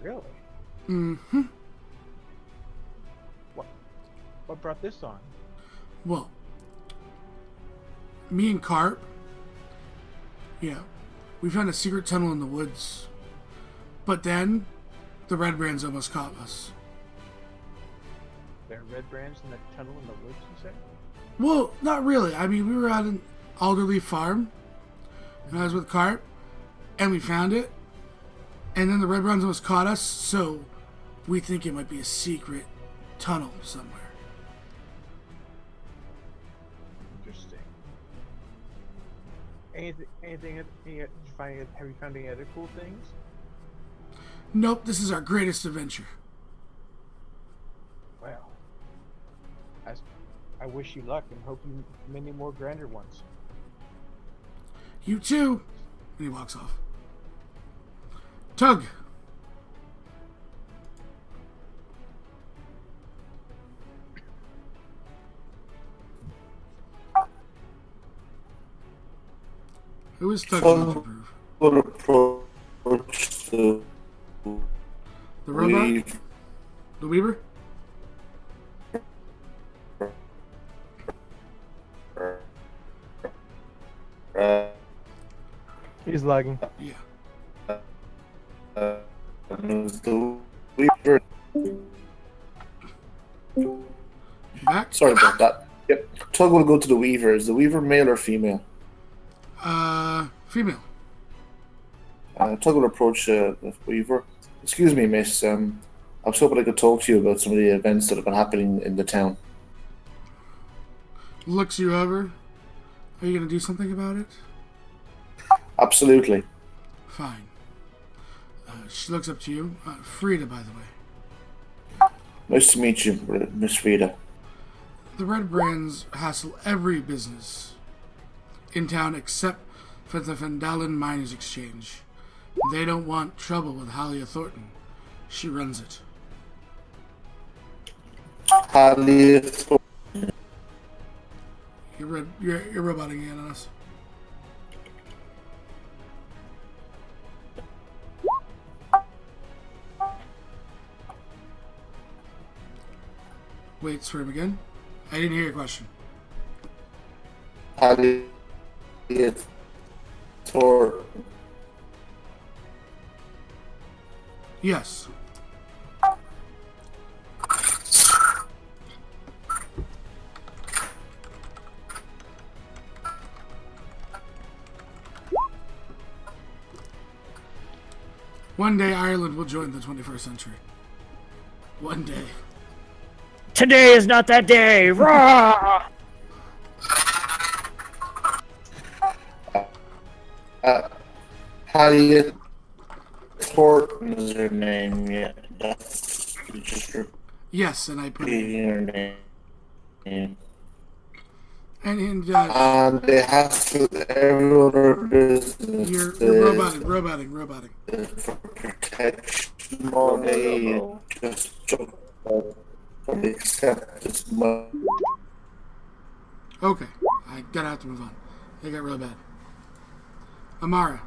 Really? Mm-hmm. What brought this on? Well, me and Carp, we found a secret tunnel in the woods. But then, the Red Brands almost caught us. There are red brands in that tunnel in the woods, you say? Well, not really. I mean, we were at an Alderleaf farm, and I was with Carp, and we found it. And then the Red Brands almost caught us, so we think it might be a secret tunnel somewhere. Interesting. Anything? Have you found any other cool things? Nope, this is our greatest adventure. Well, I wish you luck and hope you many more grander ones. You too. And he walks off. Tug. Who is Tug going to prove? Would approach the The robot? weave. The Weaver? He's lagging. Yeah. The weaver. Back? Sorry about that. Yep. Tug will go to the weaver. Is the weaver male or female? Female. Tug will approach the weaver. Excuse me, miss. I was hoping I could talk to you about some of the events that have been happening in the town. Looks you over. Are you going to do something about it? Absolutely. Fine. She looks up to you. Frida, by the way. Nice to meet you, Miss Frida. The Red Brands hassle every business in town except for the Phandelver Miners Exchange. They don't want trouble with Halia Thornton. She runs it. You're roboting in on us. Wait for him again. I didn't hear your question. Yes. One day Ireland will join the 21st century. One day. Today is not that day. Rah! Harriet Thornton is her name, yeah. That's just Yes, and I put it. repeating her name. And They hassle every other business. you're roboting. For protection money, just accept this money. Okay, I gotta have to move on. It got real bad. Amara.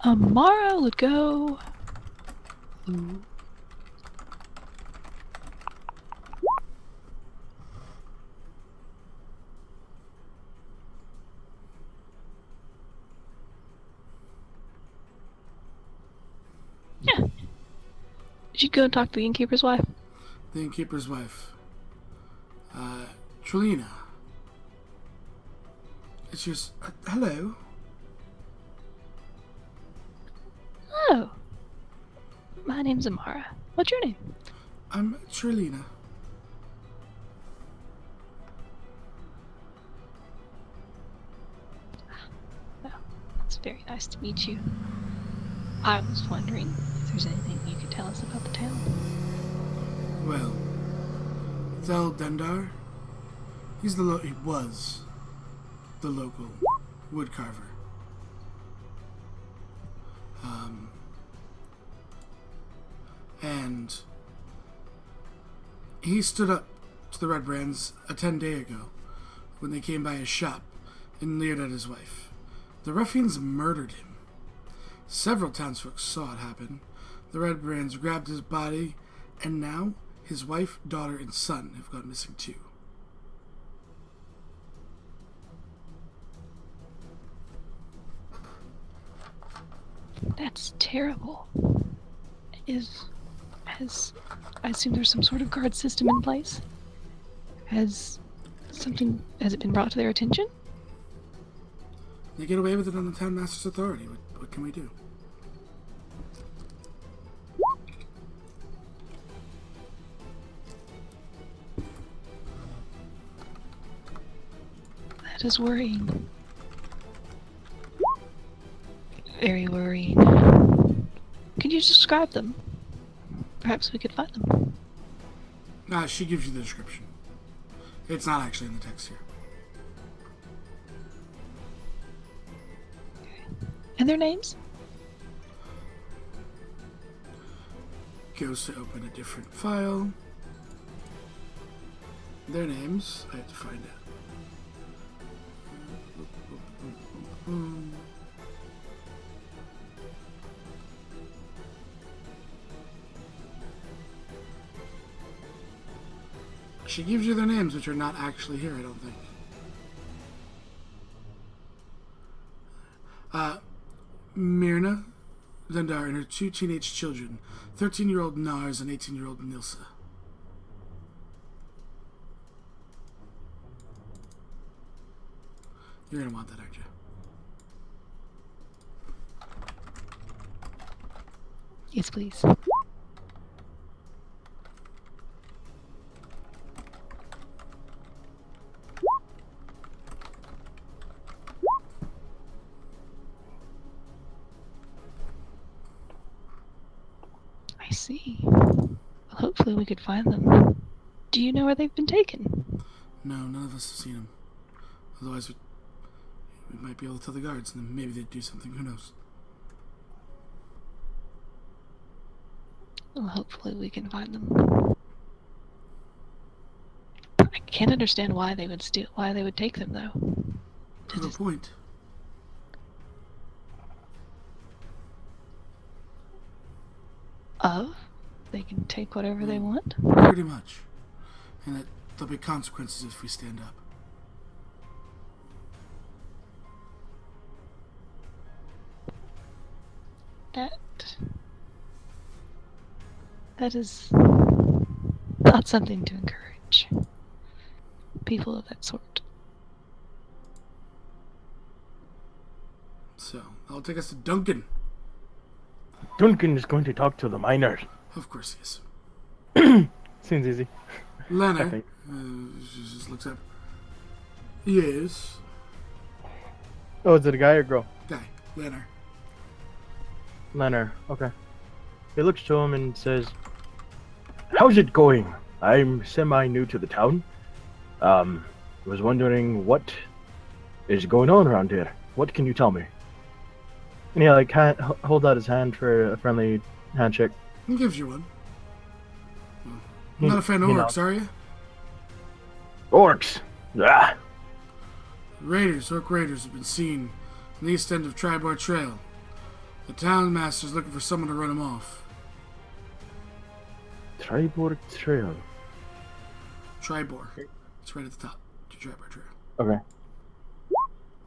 Amara would go. Ooh. Yeah. She'd go and talk to the innkeeper's wife. The innkeeper's wife. Trelina. It's just, hello. Oh. My name's Amara. What's your name? I'm Trelina. Well, it's very nice to meet you. I was wondering if there's anything you could tell us about the town. Well, Thel Dendar, he was the local woodcarver. And he stood up to the Red Brands a 10-day ago when they came by his shop and leered at his wife. The ruffians murdered him. Several townsfolk saw it happen. The Red Brands grabbed his body, and now his wife, daughter, and son have gone missing too. That's terrible. I assume there's some sort of guard system in place? Has it been brought to their attention? They get away with it on the town master's authority. What can we do? That is worrying. Very worrying. Could you describe them? Perhaps we could find them. She gives you the description. It's not actually in the text here. And their names? Goes to open a different file. Their names, I have to find out. She gives you their names, which are not actually here, I don't think. Myrna, Zendar, and her 2 teenage children, 13-year-old Nars and 18-year-old Nilsa. You're gonna want that, aren't you? Yes, please. I see. Well, hopefully we could find them. Do you know where they've been taken? No, none of us have seen them. Otherwise, we might be able to tell the guards, and then maybe they'd do something. Who knows? Well, hopefully we can find them. I can't understand why they would take them, though. To the point. They can take whatever they want? Pretty much. And that there'll be consequences if we stand up. That is not something to encourage people of that sort. So, that'll take us to Duncan. Duncan is going to talk to the miners. Of course he is. Seems easy. I Leonard think. she just looks up. Yes. Oh, is it a guy or girl? Guy. Leonard. Leonard. Okay. He looks to him and says, "How's it going? I'm semi-new to the town. Was wondering what is going on around here. What can you tell me?" And he hold out his hand for a friendly handshake. He gives you one. Not a fan of orcs, are you? Orcs. Ah. Orc raiders have been seen on the east end of Tribor Trail. The town master's looking for someone to run them off. Tribor Trail. Tribor. It's right at the top. To Tribor Trail. Okay.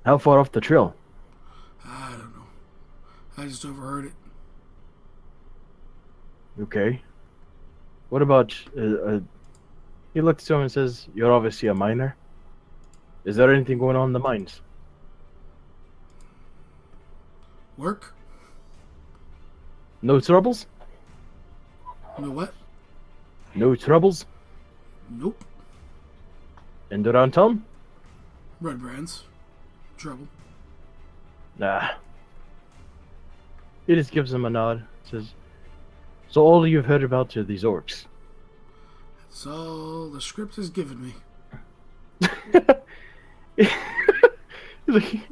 How far off the trail? I don't know. I just overheard it. Okay. What about... he looks to him and says, "You're obviously a miner. Is there anything going on in the mines?" Work? No troubles? No what? No troubles? Nope. And around town? Red brands. Trouble. Nah. He just gives him a nod. Says, "So all you've heard about are these orcs?" That's all the script has given me.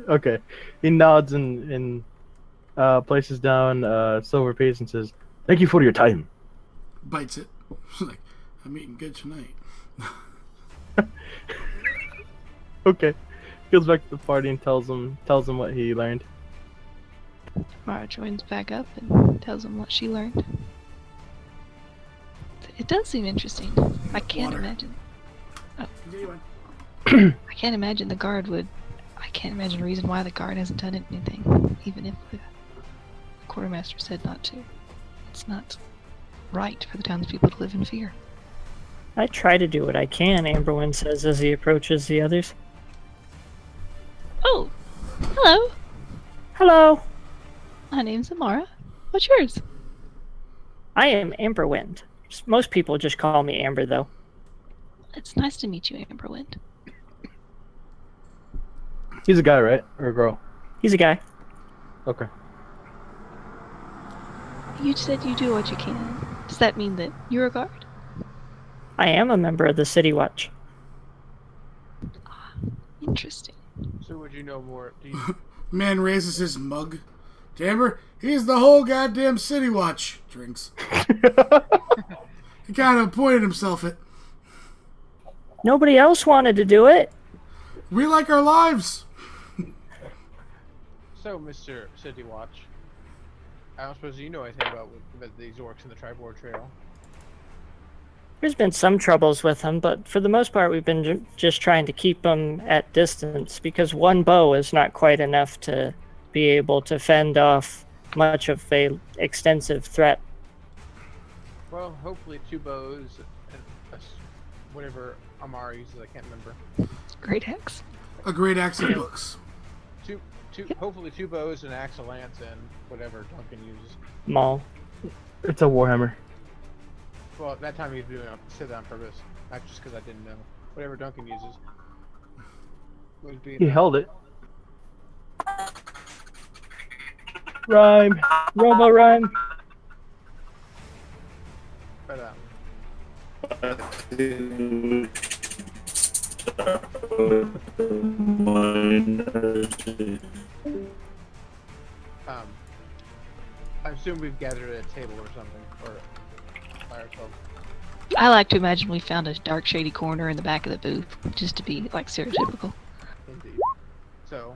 Okay. He nods and places down a silver piece and says, "Thank you for your time." Bites it. Like, I'm eating good tonight. Okay. Goes back to the party and tells them what he learned. Mara joins back up and tells him what she learned. It does seem interesting. I can't Water. imagine. Continue on. I can't imagine the guard would. I can't imagine a reason why the guard hasn't done anything, even if the quartermaster said not to. It's not right for the townspeople to live in fear. I try to do what I can, Amberwyn says as he approaches the others. Oh, hello. Hello, My name's Amara. What's yours? I am Amberwind. Most people just call me Amber, though. It's nice to meet you, Amberwind. He's a guy, right? Or a girl? He's a guy. Okay. You said you do what you can. Does that mean that you're a guard? I am a member of the City Watch. Interesting. So would you know more? Do you, Man raises his mug. Timber, he's the whole goddamn city watch. Drinks. He kind of pointed himself at. Nobody else wanted to do it. We like our lives. so, Mr. City Watch, I don't suppose you know anything about these orcs in the Tribord Trail. There's been some troubles with them, but for the most part, we've been just trying to keep them at distance because one bow is not quite enough to be able to fend off much of a extensive threat. Well, hopefully 2 bows and whatever Amara uses, I can't remember. Great hex. A great axe of books. Hopefully 2 bows, an axe, a lance, and whatever Duncan uses. Maul. It's a warhammer. Well, that time he was doing it, said that on purpose, not just because I didn't know. Whatever Duncan uses. Would be He held it. Rhyme. Robo rhyme. But I assume we've gathered at a table or something, or by ourselves. I like to imagine we found a dark, shady corner in the back of the booth, just to be like stereotypical. Indeed. So,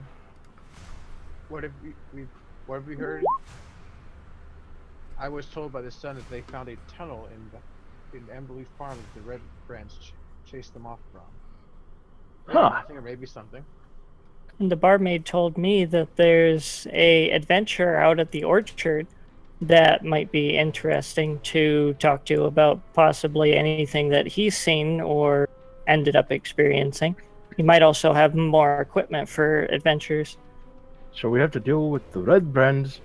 what have we heard? I was told by the son that they found a tunnel in Emberleaf Farm that the Red Brands chased them off from. Maybe Huh. nothing, or maybe something. And the barmaid told me that there's a adventure out at the orchard that might be interesting to talk to about possibly anything that he's seen or ended up experiencing. He might also have more equipment for adventures. So we have to deal with the red brands.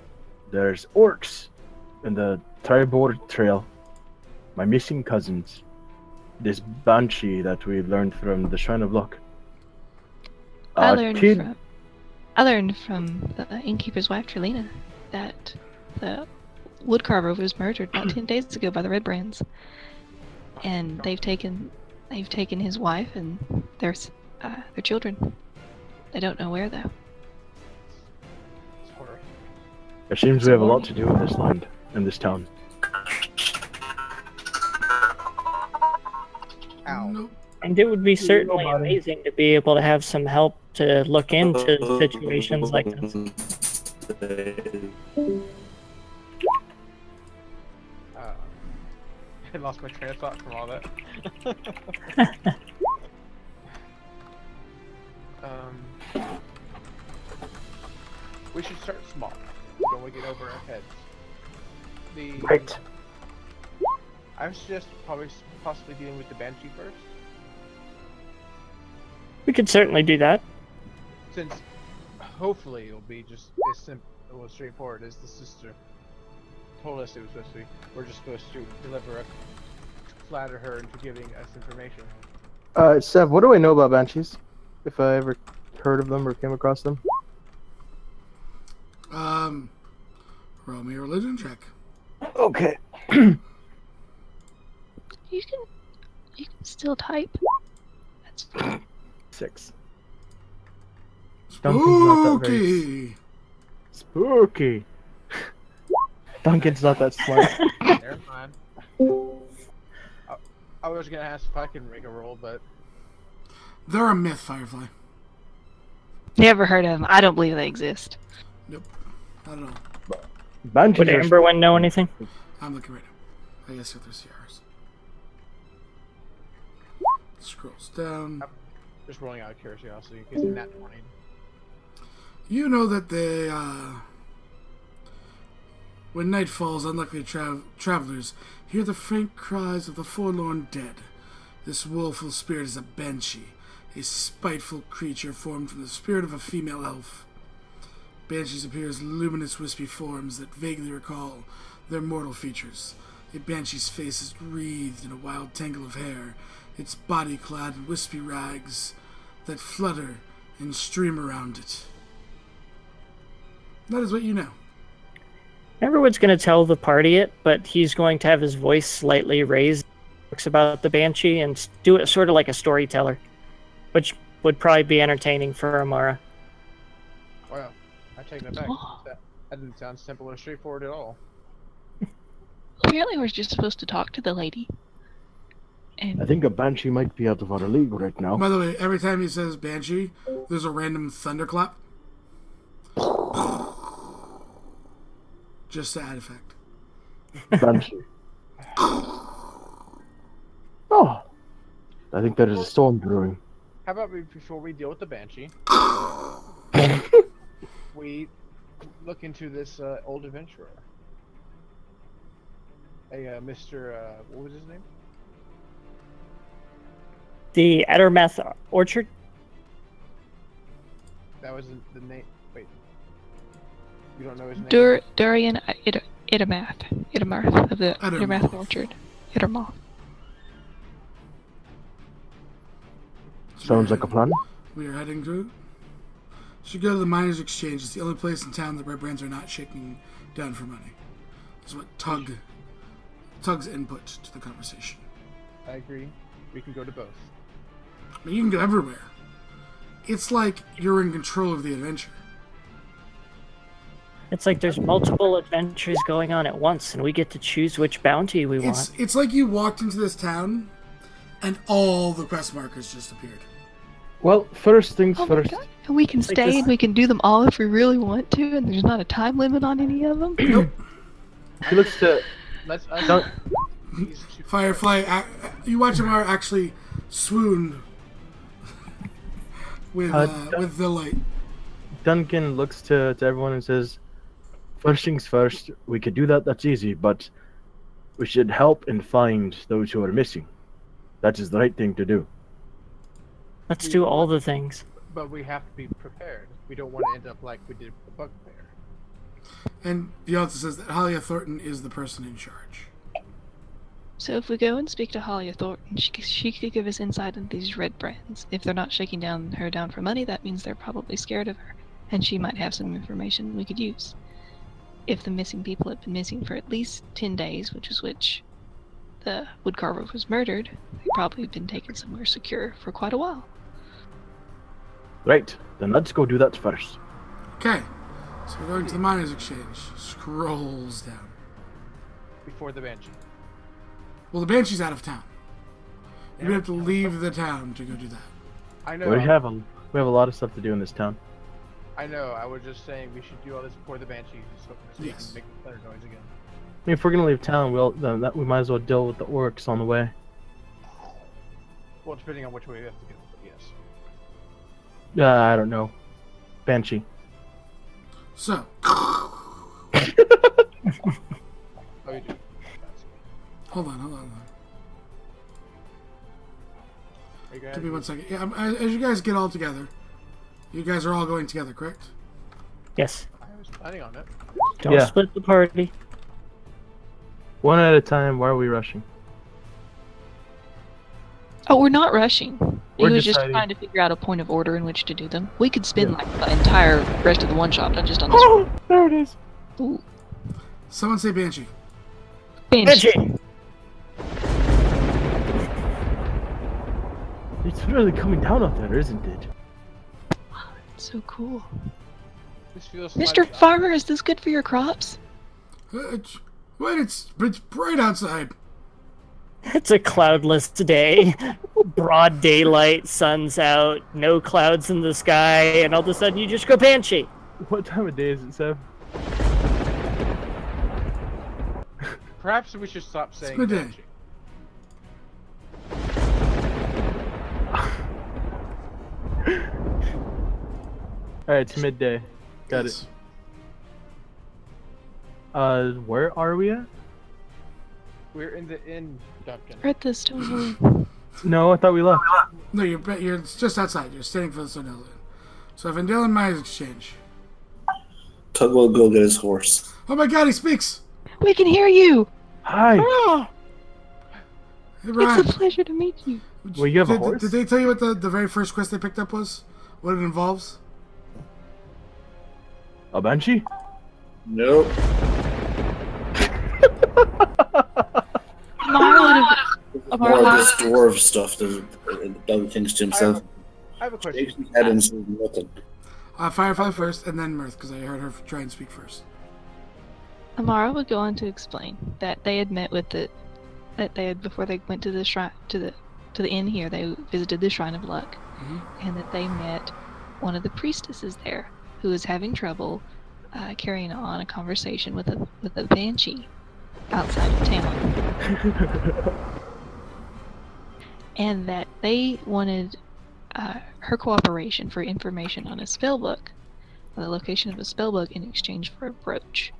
There's orcs in the Tribord Trail. My missing cousins. This banshee that we learned from the Shrine of Luck. I learned from the innkeeper's wife, Trelina, that the woodcarver was murdered about 10 days ago by the Red Brands, and they've taken his wife and their children. They don't know where though. It's horrible. It seems we have a lot to do in this land, in this town. Ow. Nope. And it would be certainly Nobody. amazing to be able to have some help to look into situations like this. I lost my train of thought from all that. We should start small. Don't we get over our heads? Right. I would suggest possibly dealing with the Banshee first, We could certainly do that. since hopefully it'll be just as simple or straightforward as the sister told us it was supposed to be. We're just supposed to flatter her into giving us information. Sev, what do I know about banshees? If I ever heard of them or came across them? Roll me a religion check. Okay. You can still type. That's fine. 6. Duncan's not that very Spooky. spooky. Duncan's not that smart. Never mind. I was gonna ask if I can make a roll, but They're a myth, Firefly. Never heard of them. I don't believe they exist. Nope. I don't know. Banshees Would are Amberwin know anything? I'm looking right now. I guess if there's CRs. Scrolls down. just rolling out of curiosity in case in that 20. You know that they, when night falls, unlikely travelers hear the faint cries of the forlorn dead. This woeful spirit is a banshee, a spiteful creature formed from the spirit of a female elf. Banshees appear as luminous, wispy forms that vaguely recall their mortal features. A banshee's face is wreathed in a wild tangle of hair, its body clad in wispy rags that flutter and stream around it. That is what you know. Everyone's going to tell the party it, but he's going to have his voice slightly raised. Talks about the banshee and do it sort of like a storyteller, which would probably be entertaining for Amara. Wow, I take that back. Oh. That didn't sound simple or straightforward at all. Apparently, we're just supposed to talk to the lady. And I think a banshee might be out of our league right now. By the way, every time he says banshee, there's a random thunderclap. Just to add effect. Banshee. Oh, I think there is a storm brewing. How about before we deal with the banshee, we look into this old adventurer, Mr. What was his name? The Ettermeth Orchard? That was the name. Wait, you don't know his name? Durian Idamarth of the Idamarth Orchard. Idamarth. Sounds like a plan. We are heading to. Should go to the Miners Exchange. It's the only place in town that red brands are not shaking down for money. That's what Tug's input to the conversation. I agree. We can go to both. I mean, you can go everywhere. It's like you're in control of the adventure. It's like there's multiple adventures going on at once, and we get to choose which bounty we want. It's like you walked into this town, and all the quest markers just appeared. Well, first things Oh my first. God. And we can Like stay this- and we can do them all if we really want to, and there's not a time limit on any of them. He looks to. Let's Don't- these two- Firefly, you watch him actually swoon with the light. Duncan looks to everyone and says, first things first, we could do that, that's easy, but we should help and find those who are missing. That is the right thing to do. Let's do all the things. But we have to be prepared. We don't want to end up like we did with the bugbear. And he also says that Halia Thornton is the person in charge. So if we go and speak to Halia Thornton, she could give us insight into these red brands. If they're not shaking her down for money, that means they're probably scared of her, and she might have some information we could use. If the missing people have been missing for at least 10 days, which the woodcarver was murdered, they've probably been taken somewhere secure for quite a while. Right, then let's go do that first. Okay, so we're going to the Miners Exchange. Scrolls down. Before the banshee. Well, the Banshee's out of town. You have to leave the town to go do that. I know. We have a lot of stuff to do in this town. I know. I was just saying we should do all this before the banshee, so we Yes. can make the thunder noise again. I mean, if we're gonna leave town, we might as well deal with the orcs on the way. Well, depending on which way we have to go, but yes. I don't know. Banshee. So, Oh, you do. hold on. Are you Give me 1 second. Yeah, as you guys get all together, you guys are all going together, correct? Yes. I was planning on it. Don't Yeah. split the party. One at a time. Why are we rushing? Oh, we're not rushing. He We're was just deciding- trying to figure out a point of order in which to do them. We could spend like the entire rest of the one shot, not just on this Oh, there it is. one. Ooh. Someone say Banshee. Banshee. It's really coming down out there, isn't it? So cool. This feels Mr. like- Farmer, is this good for your crops? It's bright outside. It's a cloudless day. Broad daylight, sun's out, no clouds in the sky, and all of a sudden you just go Banshee. What time of day is it, Seb? Perhaps we should stop saying midday. banshee. Alright, it's midday. Got Yes. it. Where are we at? We're in the inn, Duncan. We're at the stone hole. No, I thought we left. No, you're just outside. You're standing for the Sunhill Inn. So Phandelver and Miners Exchange. Tug will go get his horse. Oh my God, he speaks. We can hear you! Hi. Oh, Hey, Brian. it's a pleasure to meet you. Well, you have a Did- horse? Did they tell you what the very first quest they picked up was? What it involves? A banshee? Nope. Amara would have. More of this dwarf stuff that Doug thinks to himself. I have a question. Shakes his head and says nothing. Firefly first, and then Mirth, because I heard her try and speak first. Amara would go on to explain that they had met with before they went to the shrine to the inn here. They visited the Shrine of Luck, and that they met one of the priestesses there who was having trouble carrying on a conversation with a banshee outside of town, and that they wanted her cooperation for information on a spell book, the location of a spell book, in exchange for a brooch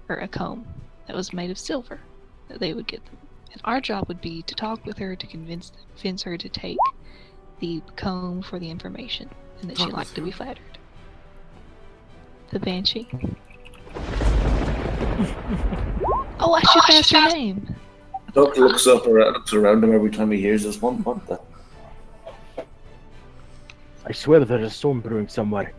or a comb that was made of silver that they would get them. And our job would be to talk with her to convince her to take the comb for the information, and that she liked to be flattered. The Banshee. Oh, I should ask her name. Doc looks around him every time he hears this one. What the? I swear there's a storm brewing somewhere.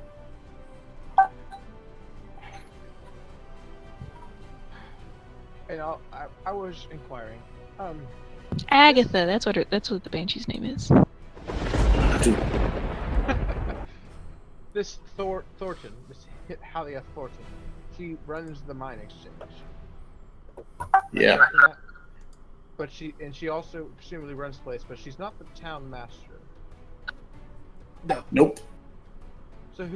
And I was inquiring. Agatha. That's what the Banshee's name is. This Thornton, this Halia Thornton, she runs the mine exchange. Yeah. But she also presumably runs the place, but she's not the town master. No. Nope. So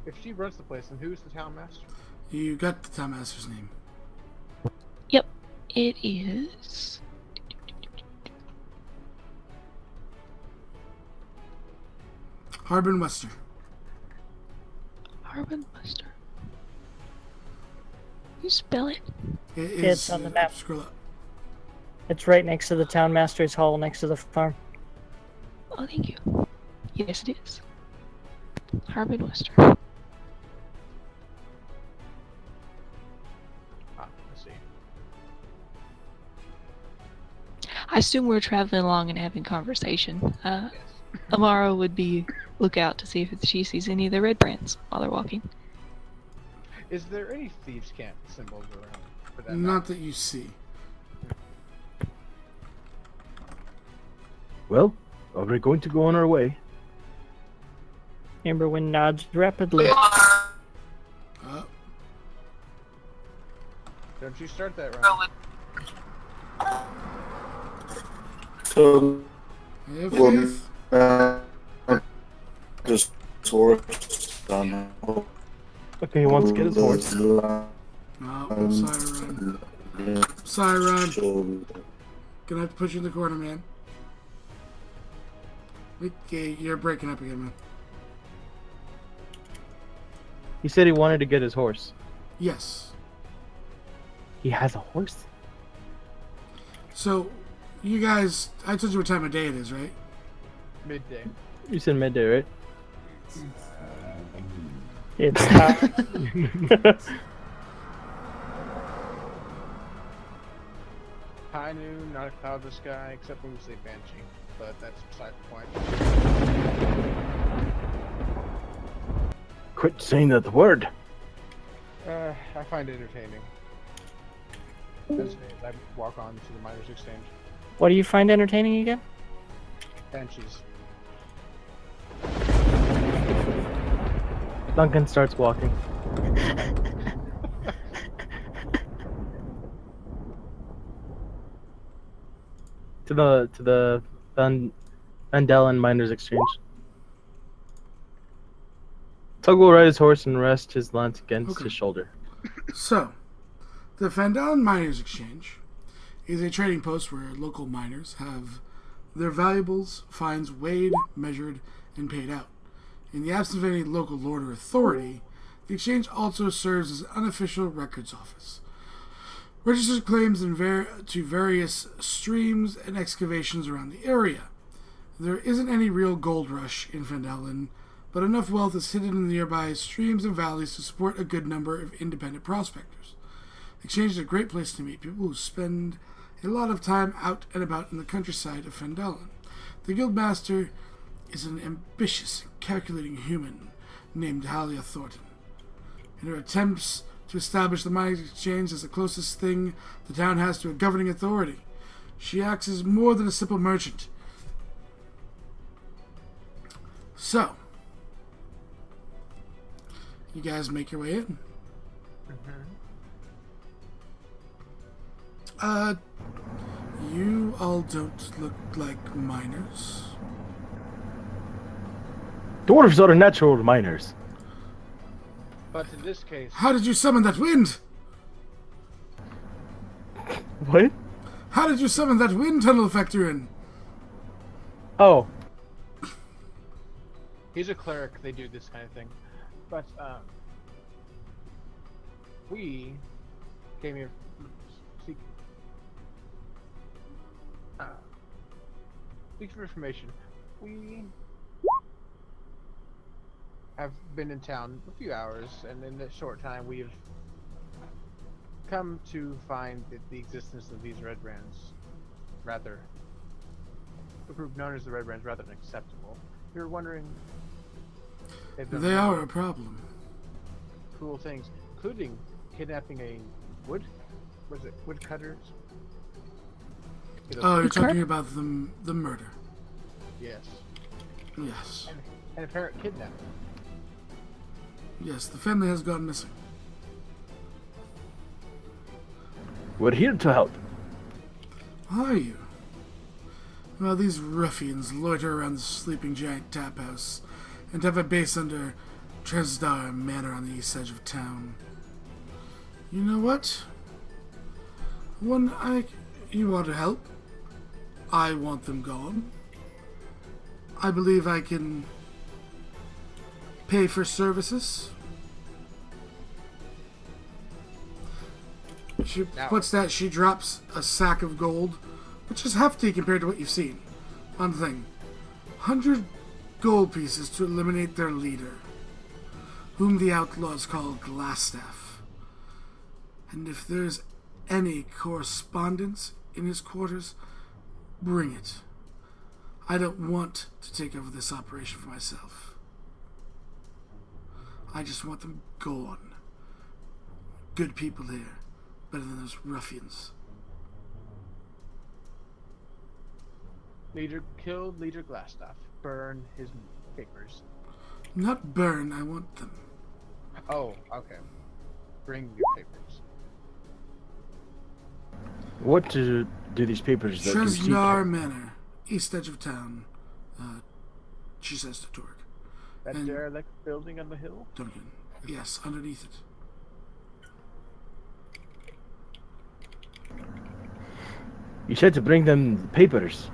if she runs the place, then who's the town master? You got the town master's name. Yep, it is. Harbin Wester. Harbin Wester. You spell it? It's on the map. Scroll up. It's right next to the town master's hall, next to the farm. Oh, thank you. Yes, it is. Harbin Wester. I see. I assume we're traveling along and having conversation. Yes. Amara would look out to see if she sees any of the red brands while they're walking. Is there any thieves' camp symbols around for that? Not that you see. Well, are we going to go on our way? Amberwin nods rapidly. Don't you start that round. So, Have well, faith. just horse on. Okay, he wants to get his horse. Oh, Siren. Siren. Gonna have to put you in the corner, man. Okay, you're breaking up again, man. He said he wanted to get his horse. Yes. He has a horse? So, you guys, I told you what time of day it is, right? Midday. You said midday, right? It's not. High noon, not a cloud in the sky, except when we say Banshee. But that's beside the point. Quit saying that word. I find it entertaining. As I walk on to the miners' exchange. What do you find entertaining again? Banshees. Duncan starts walking. to the Phandelver Miners Exchange. Tug will ride his horse and rest his lance against his shoulder. So, the Phandelver Miners Exchange is a trading post where local miners have their valuables, fines weighed, measured, and paid out. In the absence of any local lord or authority, the exchange also serves as an unofficial records office. Registers claims to various streams and excavations around the area. There isn't any real gold rush in Phandelver, but enough wealth is hidden in the nearby streams and valleys to support a good number of independent prospectors. The exchange is a great place to meet people who spend a lot of time out and about in the countryside of Phandelver. The guildmaster is an ambitious and calculating human named Halia Thornton. In her attempts to establish the mining exchange as the closest thing the town has to a governing authority, she acts as more than a simple merchant. So, you guys make your way in. You all don't look like miners. Dwarves are natural miners. But in this case, How did you summon that wind? What? How did you summon that wind tunnel factor in? Oh, he's a cleric. They do this kind of thing. But we came here seek for information. We have been in town a few hours, and in this short time we've come to find that the existence of these red brands, rather, a group known as the Red Brands, rather unacceptable. We were wondering if They are a problem. cool things, including kidnapping a woodcutters? Oh, you're talking about the murder. Yes. Yes. And apparent kidnapping. Yes, the family has gone missing. we're here to help. Are you? Well, these ruffians loiter around the sleeping giant tap house and have a base under Tresdar Manor on the east edge of town. You know what? You want to help? I want them gone. I believe I can pay for services. She puts that, she drops a sack of gold, which is hefty compared to what you've seen on the thing. 100 gold pieces to eliminate their leader, whom the outlaws call Glassstaff. And if there's any correspondence in his quarters, bring it. I don't want to take over this operation for myself. I just want them gone. Good people here, better than those ruffians. Kill Leader Glassstaff. Burn his papers. Not burn, I want them. Oh, okay. Bring your papers. What do these papers that you seek? Tresdar Manor, east edge of town. She says to Torg. That And- derelict building on the hill? Duncan. Yes, underneath it. You said to bring them the papers.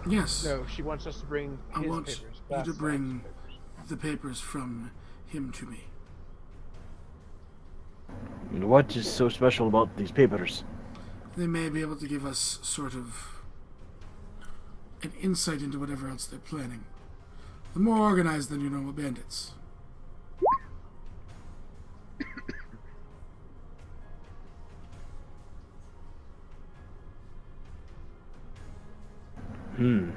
Yes. No, she wants us to bring I his want papers. you to Glassstaff's bring papers. the papers from him to me. And what is so special about these papers? They may be able to give us sort of an insight into whatever else they're planning. They're more organized than your normal bandits. Hmm.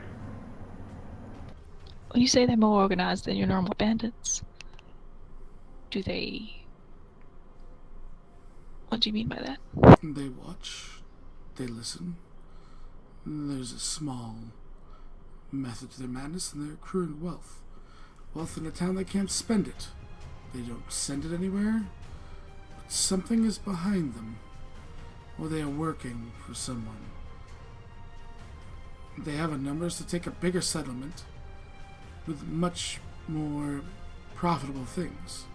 When you say they're more organized than your normal bandits, do they... What do you mean by that? They watch, they listen. There's a small method to their madness, and they're accruing wealth. Wealth in a town that can't spend it. They don't send it anywhere, but something is behind them, or they are working for someone. They have a numbers to take a bigger settlement with much more profitable things.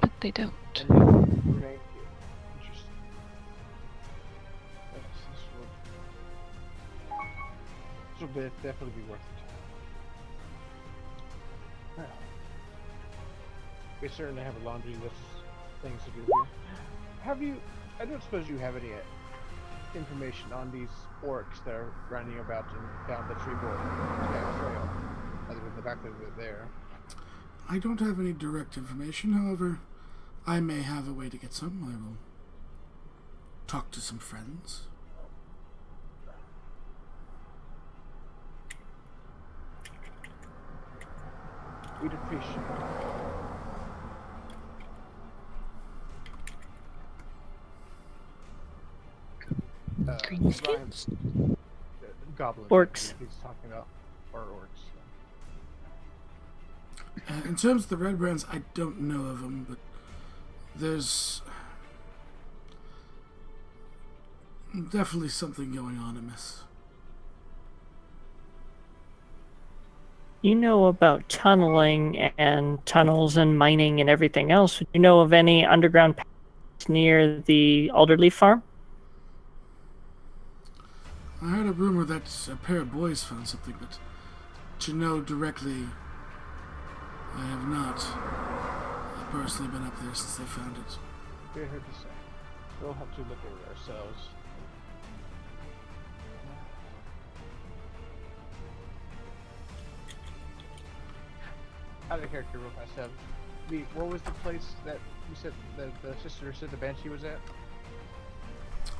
But they don't. And you remain here. Interesting. This will definitely be worth it. Well, we certainly have a laundry list of things to do here. I don't suppose you have any information on these orcs that are running about down the Treeboard trail, other than the fact that they're there. I don't have any direct information, however, I may have a way to get some. I will talk to some friends. We'd appreciate it. Greenskins? Goblins. Orcs. He's talking about, or orcs. In terms of the red brands, I don't know of them, but there's definitely something going on amiss. You know about tunneling and tunnels and mining and everything else. Do you know of any underground paths near the Alderleaf farm? I heard a rumor that a pair of boys found something, but to know directly, I have not. I've personally been up there since they found it. Very hard to say. We'll have to look at it ourselves. Out of character, real fast. What was the place that you said the sister said the Banshee was at?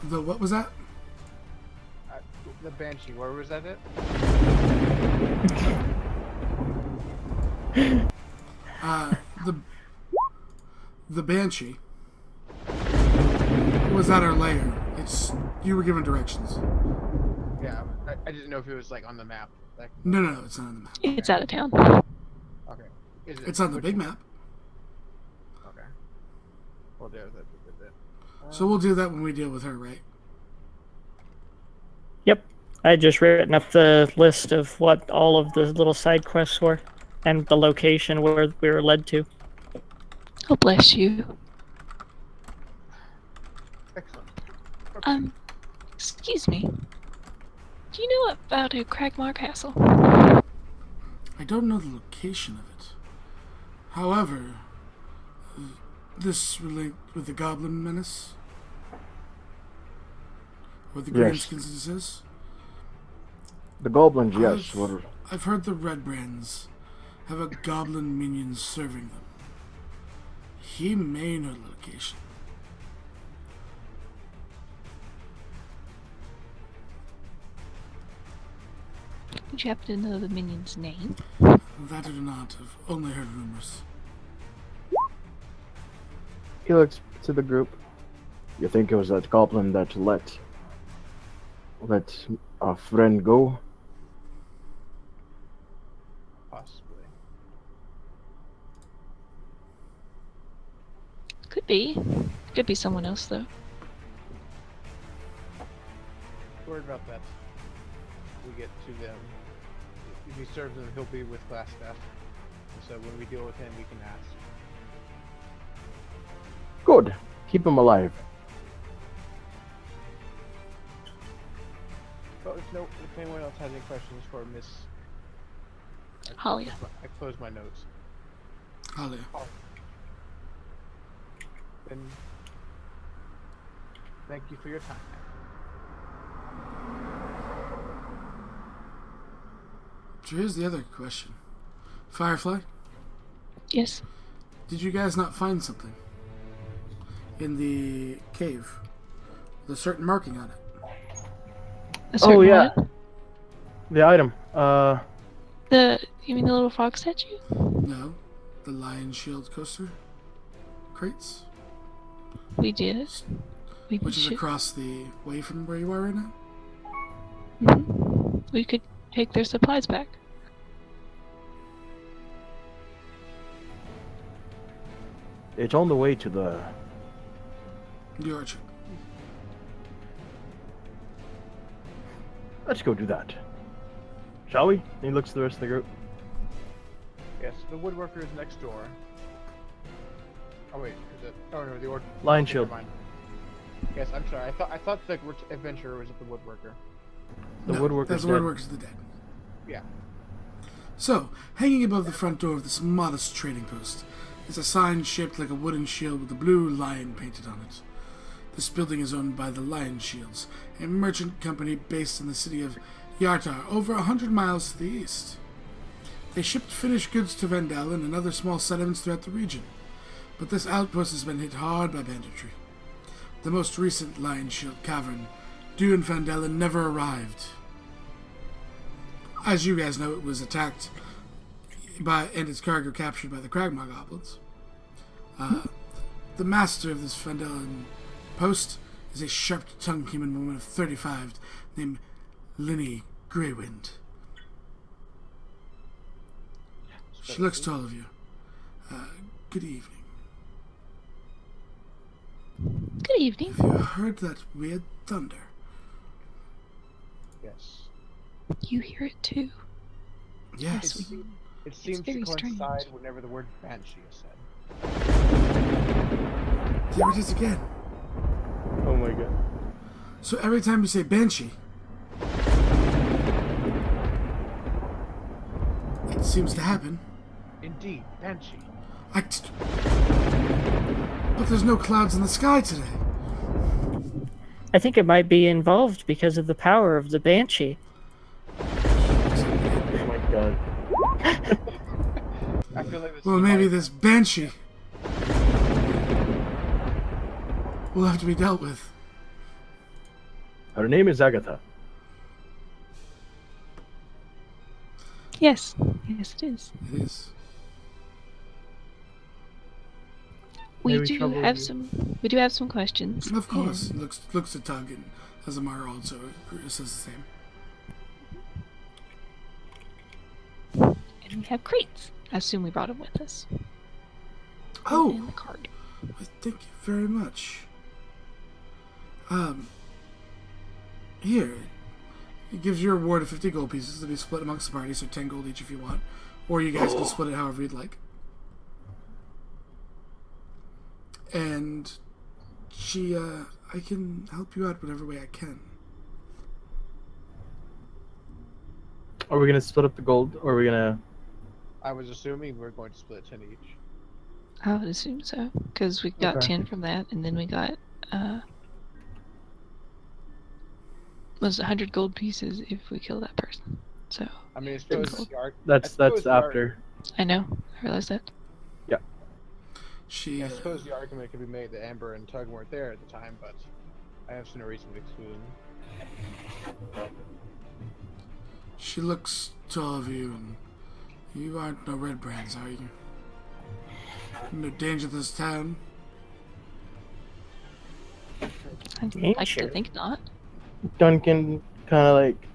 The what was that? The Banshee. Where was that at? The Banshee was at our lair. You were given directions. Yeah, I didn't know if it was like on the map. Like, No, it's not on the map. It's out of town. okay. Is it, It's on the which big one? map. Okay. Well, there's that. So we'll do that when we deal with her, right? Yep. I had just written up the list of what all of the little side quests were and the location where we were led to. Oh, bless you. Excellent. Excuse me. Do you know about a Cragmar Castle? I don't know the location of it. However, this relate with the Goblin Menace? Or the Yes. Greenskins, it says? The goblins, yes, I've heard the Red Brands have a goblin minion serving them. He may know the location. Would you happen to know the minion's name? That I do not. I've only heard rumors. he looks to the group. You think it was that goblin that let our friend go? Possibly. Could be. Could be someone else, though. Worried about that. We get to them. If he serves them, he'll be with class staff. So when we deal with him, we can ask. Good. Keep him alive. Well, if anyone else has any questions for Miss Halia. I close my notes. Halia. Then thank you for your time. So here's the other question. Firefly, Yes. did you guys not find something in the cave? With a certain marking on it. A certain yeah. one? The item. You mean the little frog statue? No. The Lion Shield coaster crates, We did. We which is should- across the way from where you are right now. We could take their supplies back. It's on the way to the. The orchard. Let's go do that. Shall we? And he looks to the rest of the group. Yes, the woodworker is next door. Oh wait, is it? Oh no, the order. Lion Shield. Yes, I'm sorry. I thought the adventurer was at the woodworker. The No, woodworker's that's the dead. woodworker's the dead. Yeah. So, hanging above the front door of this modest trading post is a sign shaped like a wooden shield with a blue lion painted on it. This building is owned by the Lion Shields, a merchant company based in the city of Yartar, over 100 miles to the east. They shipped finished goods to Phandelver and other small settlements throughout the region, but this outpost has been hit hard by banditry. The most recent Lion Shield cavern, due in Phandelver, never arrived. As you guys know, it was attacked and its cargo captured by the Cragmar goblins. The master of this Phandelver post is a sharp-tongued human woman of 35 named Linny Greywind. She looks to all of you. Good evening. Good evening. Have you heard that weird thunder? Yes. You hear it too. Yes. Yes, we It seems to very coincide strange. whenever the word banshee is said. There it is again. Oh my god. So every time you say banshee, it seems to happen. Indeed, banshee. But there's no clouds in the sky today. I think it might be involved because of the power of the banshee. Oh my god. I feel like this Well, is maybe about- this banshee will have to be dealt with. Her name is Agatha. Yes. Yes, it is. It is. We Maybe do trouble have you. some. We do have some questions. Of course. and Looks at Tug and Azamara also says the same. And we have crates. I assume we brought them with us. In Oh, the card. thank you very much. Here. It gives your reward of 50 gold pieces to be split amongst the party, so 10 gold each if you want. Or you guys can split it however you'd like. And I can help you out whatever way I can. Are we gonna split up the gold, or are we gonna? I was assuming we were going to split 10 each. I would assume so. Because we got Okay. 10 from that, and then we got, was 100 gold pieces if we kill that person. So, I mean, I suppose Gold. the arc. That's suppose the after. I know. I realize that. She I suppose the argument could be made that Amber and Tug weren't there at the time, but I have no reason to exclude them. she looks to all of you, and you aren't no red brands, are you? No danger to this town? I'd like to Danger. think not. Duncan kind of like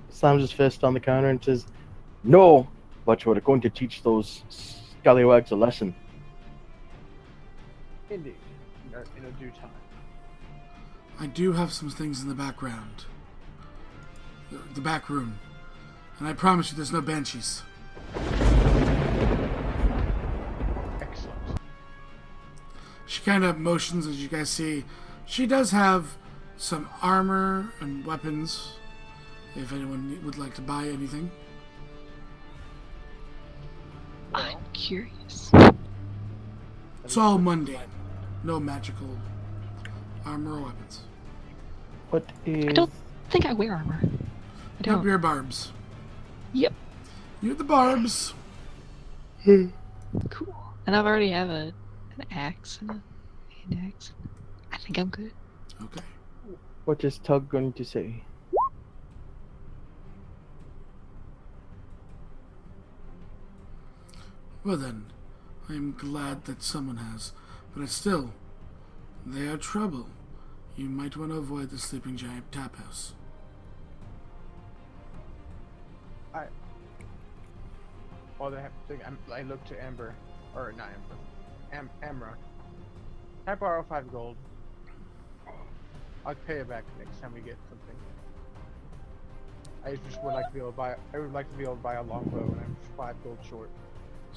slams his fist on the counter and says, "No, but we're going to teach those scallywags a lesson." Indeed. In a due time. I do have some things in the background. The back room. And I promise you there's no banshees. Excellent. She kind of motions, as you guys see. She does have some armor and weapons, if anyone would like to buy anything. I'm curious. It's all mundane. No magical armor or weapons. What is? I don't think I wear armor. I Nope, don't. you're barbs. Yep. You're the barbs. Cool. And I've already have an axe and a hand axe. I think I'm good. Okay. What is Tug going to say? Well then, I'm glad that someone has. But it's still, they are trouble. You might want to avoid the sleeping giant tap house. While they have thing, I look to Amber, or not Amber, Amra. Can I borrow 5 gold? I'll pay it back next time we get something. I just would like to be able to buy. I would like to be able to buy a longbow, and I'm 5 gold short.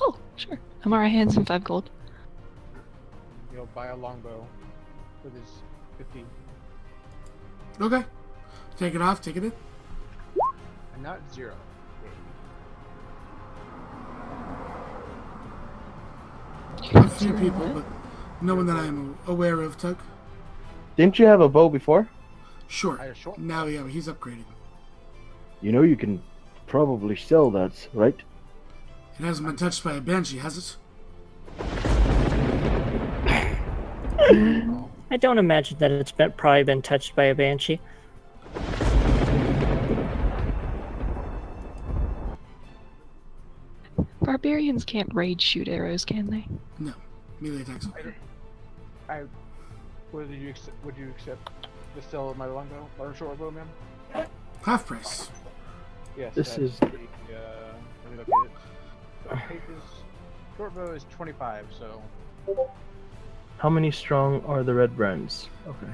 Oh, sure. Amara hands him 5 gold. Buy a longbow with his 15, Okay. Take it off, take it in. and not 0. A few people, but no one that I am aware of, Tug. Didn't you have a bow before? Sure. I have short. Now, yeah, he's upgraded. You know you can probably sell that, right? It hasn't been touched by a banshee, has it? I don't imagine that it's probably been touched by a banshee. Barbarians can't rage shoot arrows, can they? No. Melee attacks. I Would you accept the sale of my longbow or short bow, ma'am? Half price. Yes. This that's is- the, let me look at it. So pages. Short bow is 25. So How many strong are the red brands? Okay.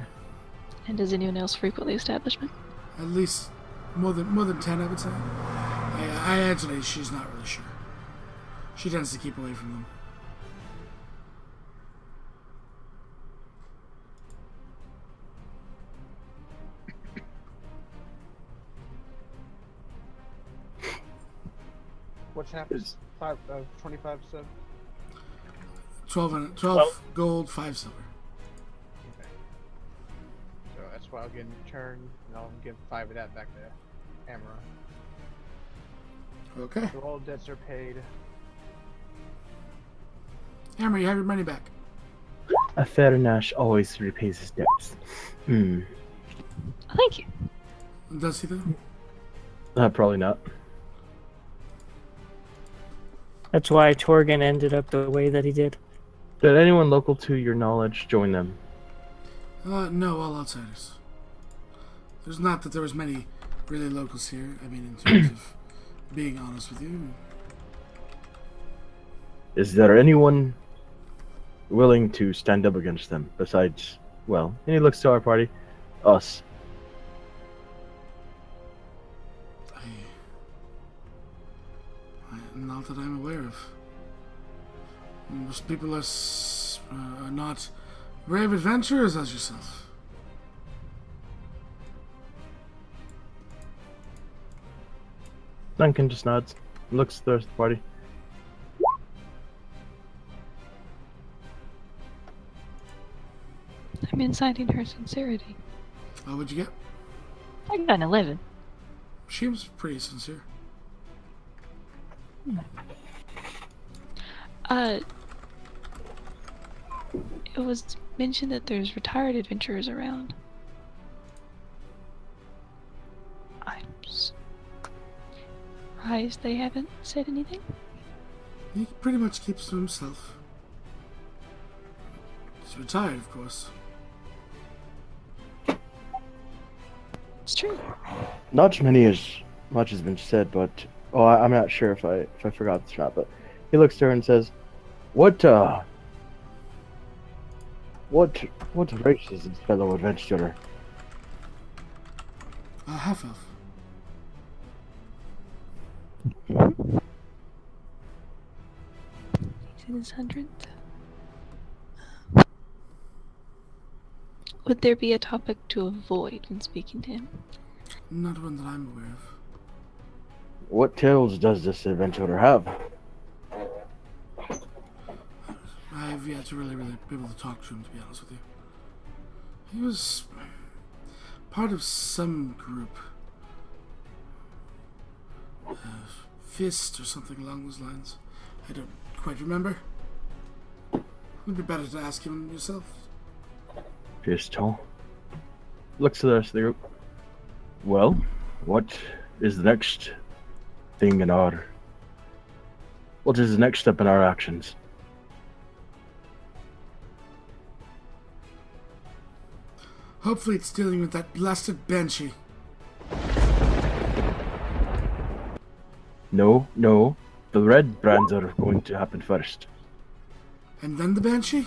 And does anyone else frequent the establishment? At least more than 10, I would say. I actually, she's not really sure. She tends to keep away from them. what happens? 25. So 12 Well- gold, 5 silver. okay. So that's why I'll get in return, and I'll give 5 of that back to Amara. Okay. So all debts are paid. Hammer, you have your money back. A fair Nash always repays his debts. Hmm. Thank you. Does he though? Probably not. That's why Torgan ended up the way that he did. Did anyone local to your knowledge join them? No, all outsiders. There's not that there was many really locals here. I mean, in terms of being honest with you. Is there anyone willing to stand up against them besides, well, and he looks to our party, us. Not that I'm aware of. Most people are not brave adventurers as yourself. Duncan just nods, looks to the rest of the party. I'm inciting her sincerity. What'd you get? I got an 11. She was pretty sincere. It was mentioned that there's retired adventurers around. I'm surprised they haven't said anything. He pretty much keeps to himself. He's retired, of course. It's true. Not much has been said, but I'm not sure if I forgot this or not. But he looks to her and says, "What race is this fellow adventurer?" Half elf. 1800. Would there be a topic to avoid when speaking to him? Not one that I'm aware of. What tales does this adventurer have? I have yet to really be able to talk to him, to be honest with you. He was part of some group. Fist or something along those lines. I don't quite remember. It'd be better to ask him yourself. Pistol. Looks to the rest of the group. Well, what is the next thing in our... What is the next step in our actions? Hopefully it's dealing with that blasted banshee. No. The red brands are going to happen first. And then the banshee?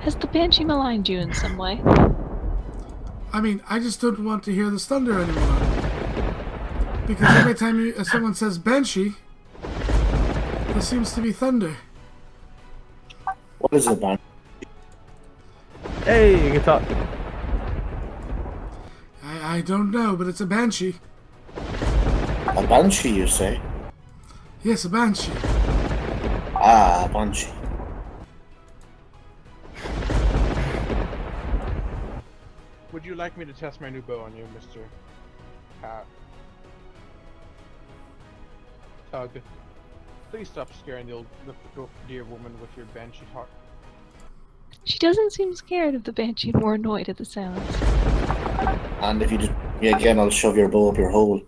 Has the Banshee maligned you in some way? I mean, I just don't want to hear this thunder anymore. Because every time someone says banshee, there seems to be thunder. What is it, man? Hey, you can talk. I don't know, but it's a banshee. A banshee, you say? Yes, a banshee. Ah, a banshee. Would you like me to test my new bow on you, Mr. Tug? Please stop scaring the dear woman with your banshee talk. She doesn't seem scared of the Banshee, more annoyed at the sounds. And if you do me again, I'll shove your bow up your hole.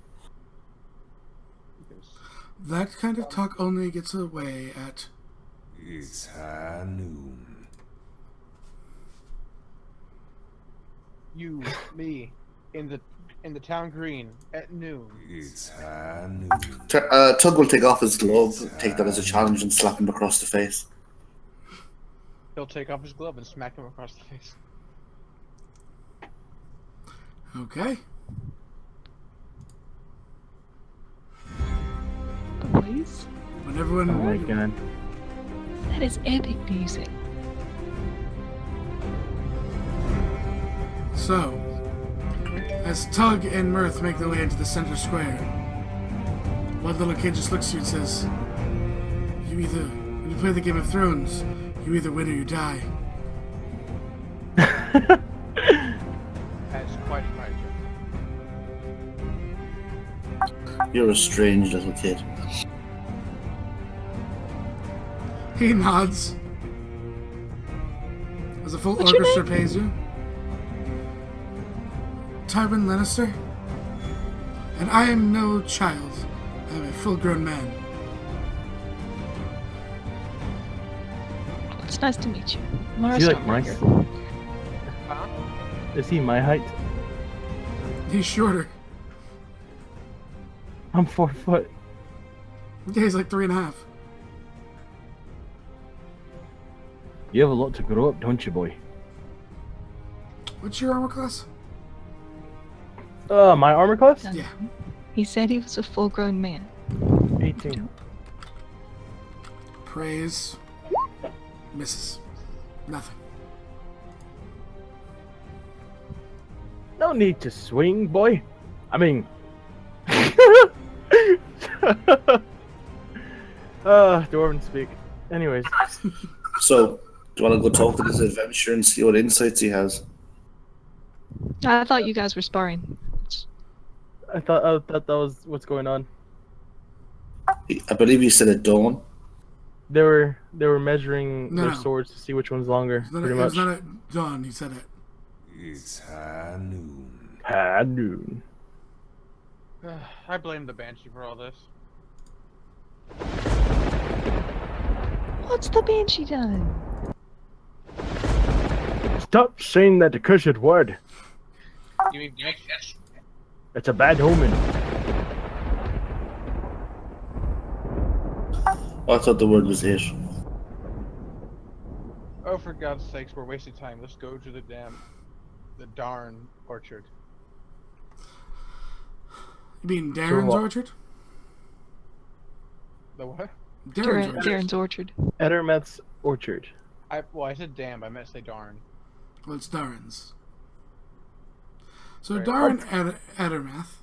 That kind of talk only gets away at... It's high noon. you, me, in the town green at noon. Tug will take off his glove, take that as a challenge, and slap him across the face. He'll take off his glove and smack him across the face. Okay. Boys, When everyone. Oh my god. that is epic music. So, as Tug and Mirth make their way into the center square, one little kid just looks at you and says, when you play the Game of Thrones, you either win or you die. That's quite right. You're a strange little kid. He nods. As a full What's your orchestra pays you. Tywin Lannister. And I am no child. I am a full-grown man. It's nice to meet you. Is Laura he like my? Stormbringer. Huh? Is he my height? He's shorter. I'm 4 foot. Yeah, he's like 3.5. You have a lot to grow up, don't you, boy? What's your armor class? My armor class? Done. Yeah. He said he was a full-grown man. 18. Praise. Misses. Nothing. No need to swing, boy. I mean... Dwarven speak. Anyways. So, do you want to go talk to this adventurer and see what insights he has? I thought you guys were sparring. I thought that was what's going on. I believe he said at dawn. They were measuring No, their no. swords to see which one's longer, It's not, pretty it much. was not at dawn, he said it. It's high noon. High noon. I blame the Banshee for all this. What's the Banshee done? Stop saying that accursed word. You mean Banshee? It's a bad omen. I thought the word was it. Oh, for God's sakes, we're wasting time. Let's go to the darn orchard. You mean Darren's what? orchard? The what? Darren's orchard. Darren's Orchard. Edermeth's orchard. I said damn, I meant to say darn. Well, it's Darren's. So Right. Darren Edermeth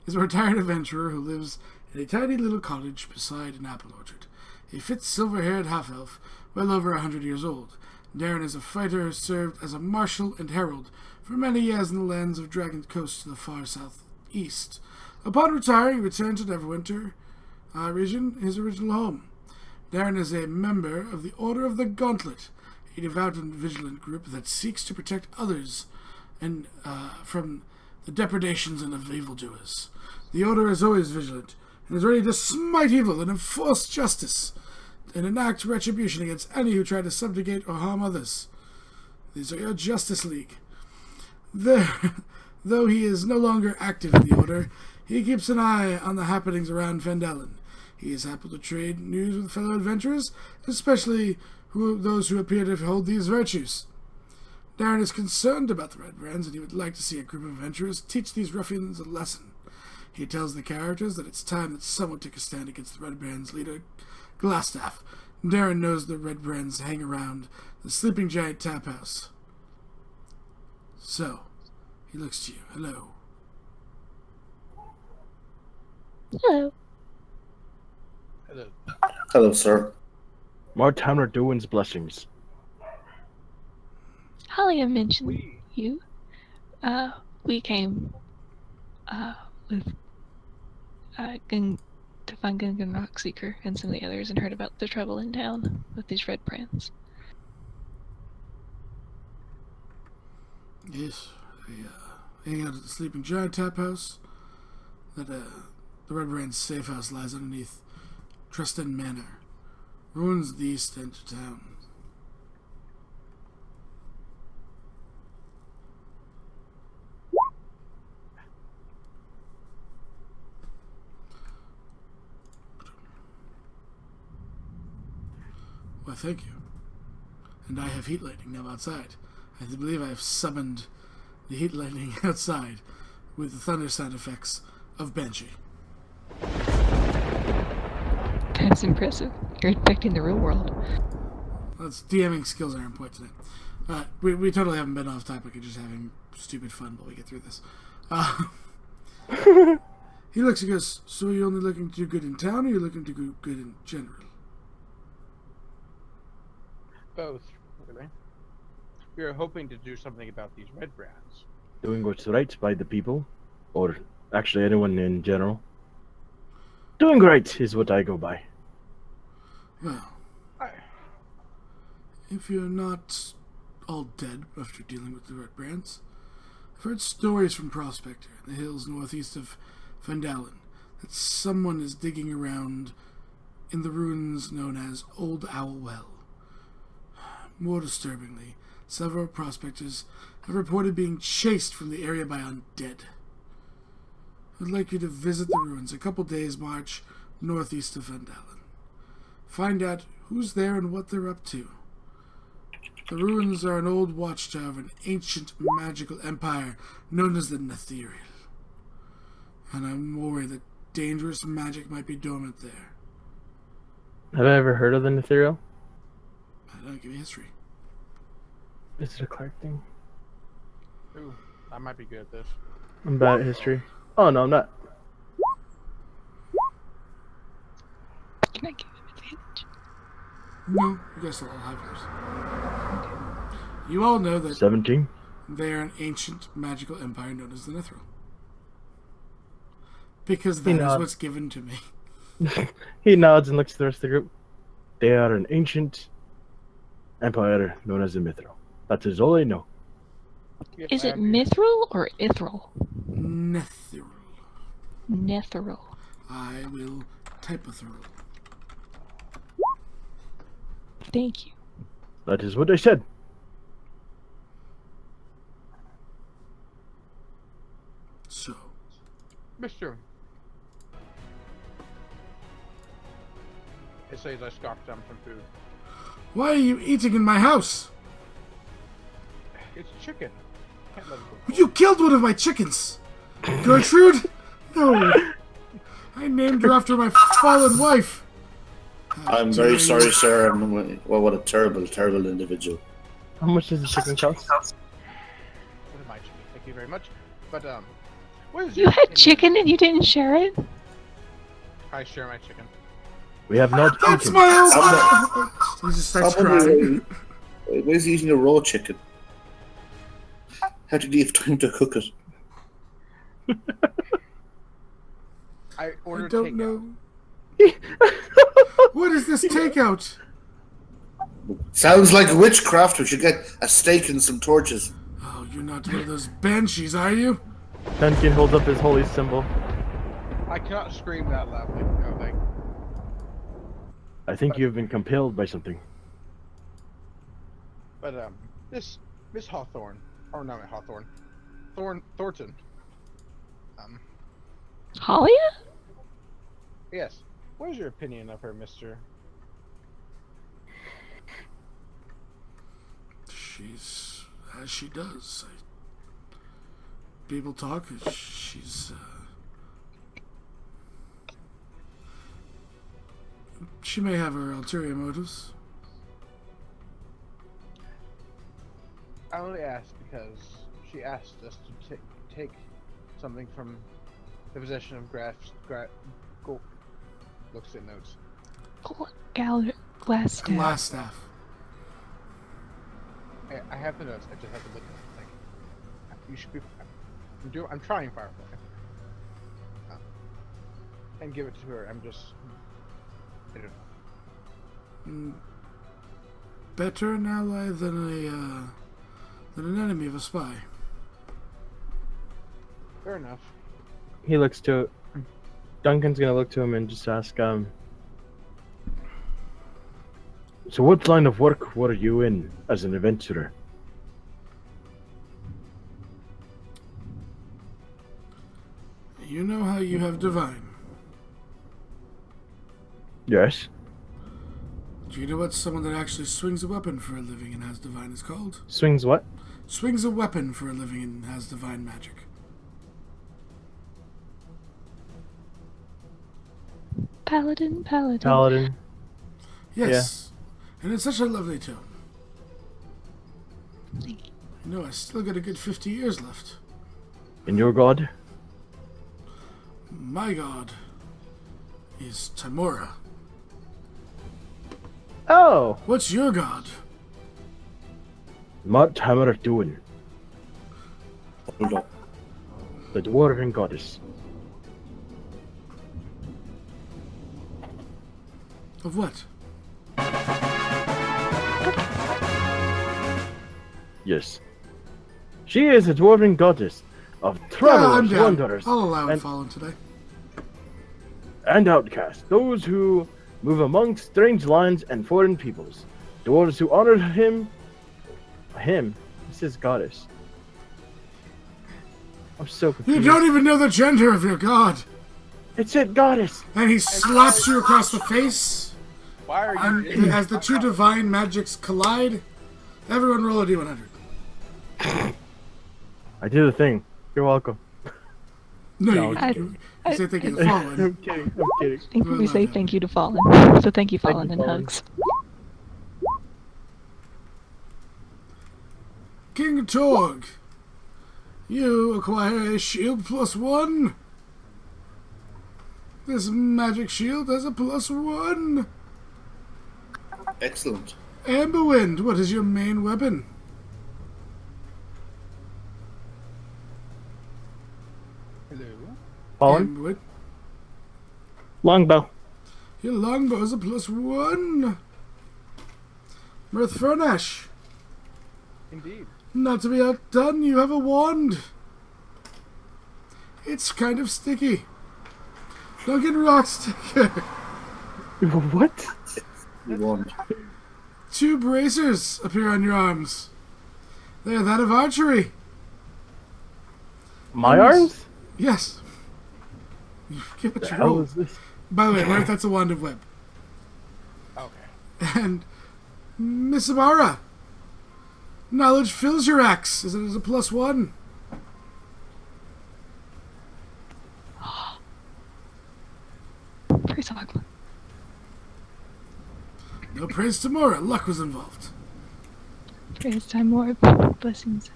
is a retired adventurer who lives in a tiny little cottage beside an apple orchard. A fit silver-haired half-elf, well over 100 years old. Darren is a fighter who served as a marshal and herald for many years in the lands of Dragon Coast to the far southeast. Upon retiring, he returned to Neverwinter region, his original home. Darren is a member of the Order of the Gauntlet, a devout and vigilant group that seeks to protect others and from the depredations and of evildoers. The Order is always vigilant and is ready to smite evil and enforce justice and enact retribution against any who try to subjugate or harm others. These are your Justice League. Though he is no longer active in the Order, he keeps an eye on the happenings around Phandelver. He is happy to trade news with fellow adventurers, especially those who appear to hold these virtues. Darren is concerned about the Red Brands, and he would like to see a group of adventurers teach these ruffians a lesson. He tells the characters that it's time that someone took a stand against the Red Brands' leader, Glassstaff. Darren knows the Red Brands hang around the Sleeping Giant Tap House. So, he looks to you. Hello. Hello. Hello. Hello, sir. Martowner Doan's blessings. Halia mentioned We. you. We came with to find Gungan Rockseeker and some of the others and heard about the trouble in town with these red brands. Yes, they hang out at the Sleeping Giant Tap House. That the Red Brand's safe house lies underneath Tristan Manor. Ruins at the east end of town. Why, thank you. And I have heat lightning now outside. I believe I have summoned the heat lightning outside with the thunder sound effects of Banshee. That's impressive. You're infecting the real world. That's DMing skills are on point today. We totally haven't been off topic and just having stupid fun while we get through this. He looks and goes, so are you only looking to do good in town, or are you looking to do good in general? Both, really. We are hoping to do something about these red brands. Doing what's right by the people, or actually anyone in general. Doing right is what I go by. Well, if you're not all dead after dealing with the red brands, I've heard stories from Prospector in the hills northeast of Phandelver that someone is digging around in the ruins known as Old Owl Well. More disturbingly, several prospectors have reported being chased from the area by undead. I'd like you to visit the ruins a couple days' march northeast of Phandelver. Find out who's there and what they're up to. The ruins are an old watchtower of an ancient magical empire known as the Netherial. And I'm worried that dangerous magic might be dormant there. Have I ever heard of the Netherial? I don't give you history. Is it a Clark thing? Ooh, I might be good at this. I'm bad at history. Oh no, I'm not. Can I give him advantage? No, you guys still all have yours. You all know that 17. they are an ancient magical empire known as the Netherial. Because that You is know. what's given to me. He nods and looks at the rest of the group. They are an ancient empire known as the Mithril. That is all I know. Yes, Is I it have your- mithril or ithril? Netherial. Netheril. I will type a throw. Thank you. That is what I said. So, Mister. It says I scoffed down some food. why are you eating in my house? It's chicken. Can't let it go. You killed one of my chickens! Gertrude? No. I named her after my fallen wife. How I'm dare very you. sorry, sir. Well, what a terrible, terrible individual. How much does the chicken cost? What am I chicken? Thank you very much. But what is You your had opinion- chicken and you didn't share it? I share my chicken. We have not That's eaten. my own. He just starts crying. Where's he eating a raw chicken? How did he have time to cook it? I I ordered don't takeout. know. What is this takeout? Sounds like witchcraft. We should get a steak and some torches. Oh, you're not one of those banshees, are you? Duncan holds up his holy symbol. I cannot scream that loudly. No, thank. I think you have been compelled by something. But Miss Hawthorne, or not Hawthorne, Thornton. Talia? Yes. What is your opinion of her, Mister? She's as she does. People talk. She's. She may have her ulterior motives. I only asked because she asked us to take something from the possession of Gold. Looks at notes. Glass staff. Glass staff. I have the notes. I just have to look at it. Like, you should be. I'm trying Firefly. And give it to her. I'm just. I don't know. Better an ally than an enemy of a spy. Fair enough. He looks to... Duncan's gonna look to him and just ask, so what line of work were you in as an adventurer? You know how you have divine. Yes. Do you know what someone that actually swings a weapon for a living and has divine is called? Swings what? Swings a weapon for a living and has divine magic. Paladin. Paladin. Yes. And it's such a lovely tone. Thank you. You know, I still got a good 50 years left. And your god? My god is Timora. Oh! What's your god? What hammer doing? Hold on. The dwarven goddess. Of what? Yes. She is a dwarven goddess of I'm travelers, down. wanderers, I'll allow it and- fallen today. and outcasts. Those who move amongst strange lands and foreign peoples. Dwarves who honor him. This is goddess. I'm so You confused. don't even know the gender of your god. It said goddess. And he slaps you across the face. Why are you? And as the two divine magics collide, everyone roll a d100. I did the thing. You're welcome. No, No, you say thank you to Fallen. I'm kidding. I'm kidding. I think we Well, say no. thank you to Fallen. So thank you, Thank Fallen, you, and Fallen. hugs. King Torg, you acquire a shield +1. This magic shield has a +1. Excellent. Amberwind, what is your main weapon? Hello. Fallen? Amberwind. Longbow. Your longbow is a +1. Mirth Furnash, Indeed. not to be outdone, you have a wand. It's kind of sticky. Duncan Rocksticker. What? You won. 2 bracers appear on your arms. They are that of archery. My Yes. arms? Yes. Give it The a hell roll. is this? By the way, Mirth, that's a wand of web. Okay. And Miss Amara. Knowledge fills your axe. Is it as a +1? Praise Hogla. No praise to Mora. Luck was involved. Praise time more blessings.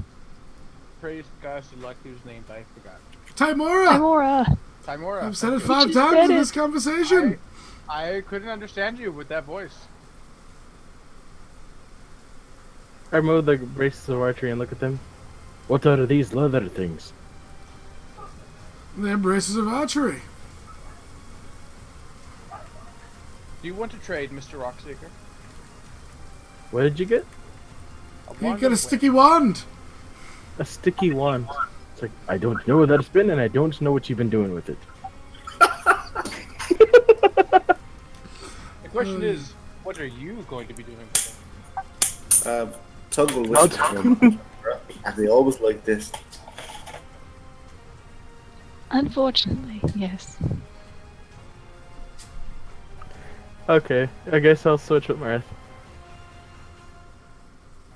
Praise the goddess of luck whose name I forgot. Timora! Timora. Timora. I've said it thank you. 5 just times said in it. this conversation. I couldn't understand you with that voice. I remove the braces of archery and look at them. What are these leather things? They're braces of archery. Do you want to trade, Mr. Rockseeker? What did you get? You wand get a of sticky wand. A sticky wand. It's like, I don't know what that's been, and I don't know what you've been doing with it. The question is, what are you going to be doing with it? Tug will whisper to them. And they always like this. Unfortunately, yes. Okay, I guess I'll switch with Mirth.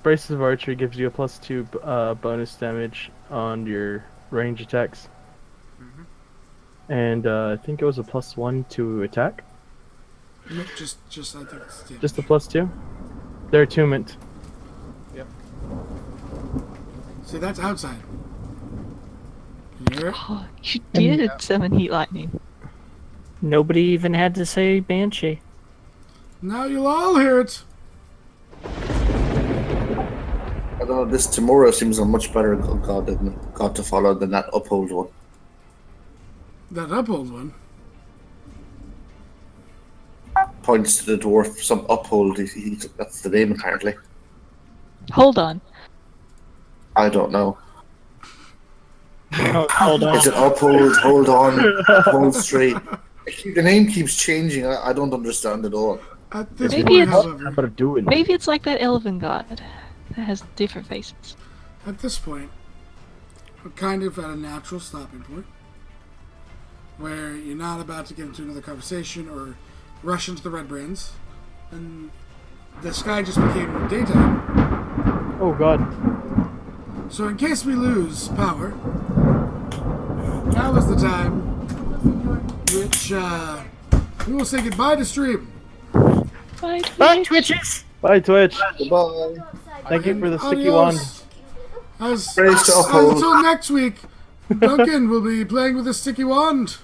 Braces of archery gives you a +2 bonus damage on your range attacks. And I think it was a +1 to attack. No, just I think it's damage. Just a +2. They're attunement. See, that's outside. Can you hear it? Oh, you did summon heat lightning. Nobody even had to say Banshee. Now you'll all hear it. I don't know, this Timora seems a much better god to follow than that Uphold one. That uphold one. Points to the dwarf, some Uphold, that's the name apparently. Hold on. I don't know. Oh, hold on. Is it Uphold, Hold On, Hold Straight? The name keeps changing, I don't understand at all. At this Maybe point, it's- How however, about doing? Maybe it's like that elven god that has different faces. at this point, we're kind of at a natural stopping point where you're not about to get into another conversation or rush into the red brands. And the sky just became daytime. Oh god. So in case we lose power, now is the time which we will say goodbye to stream. Bye, Bye, Twitch. Twitches! Bye, Twitch. Goodbye. Thank you for the sticky Adios. wand. Praise to uphold. Until next week, Duncan will be playing with a sticky wand.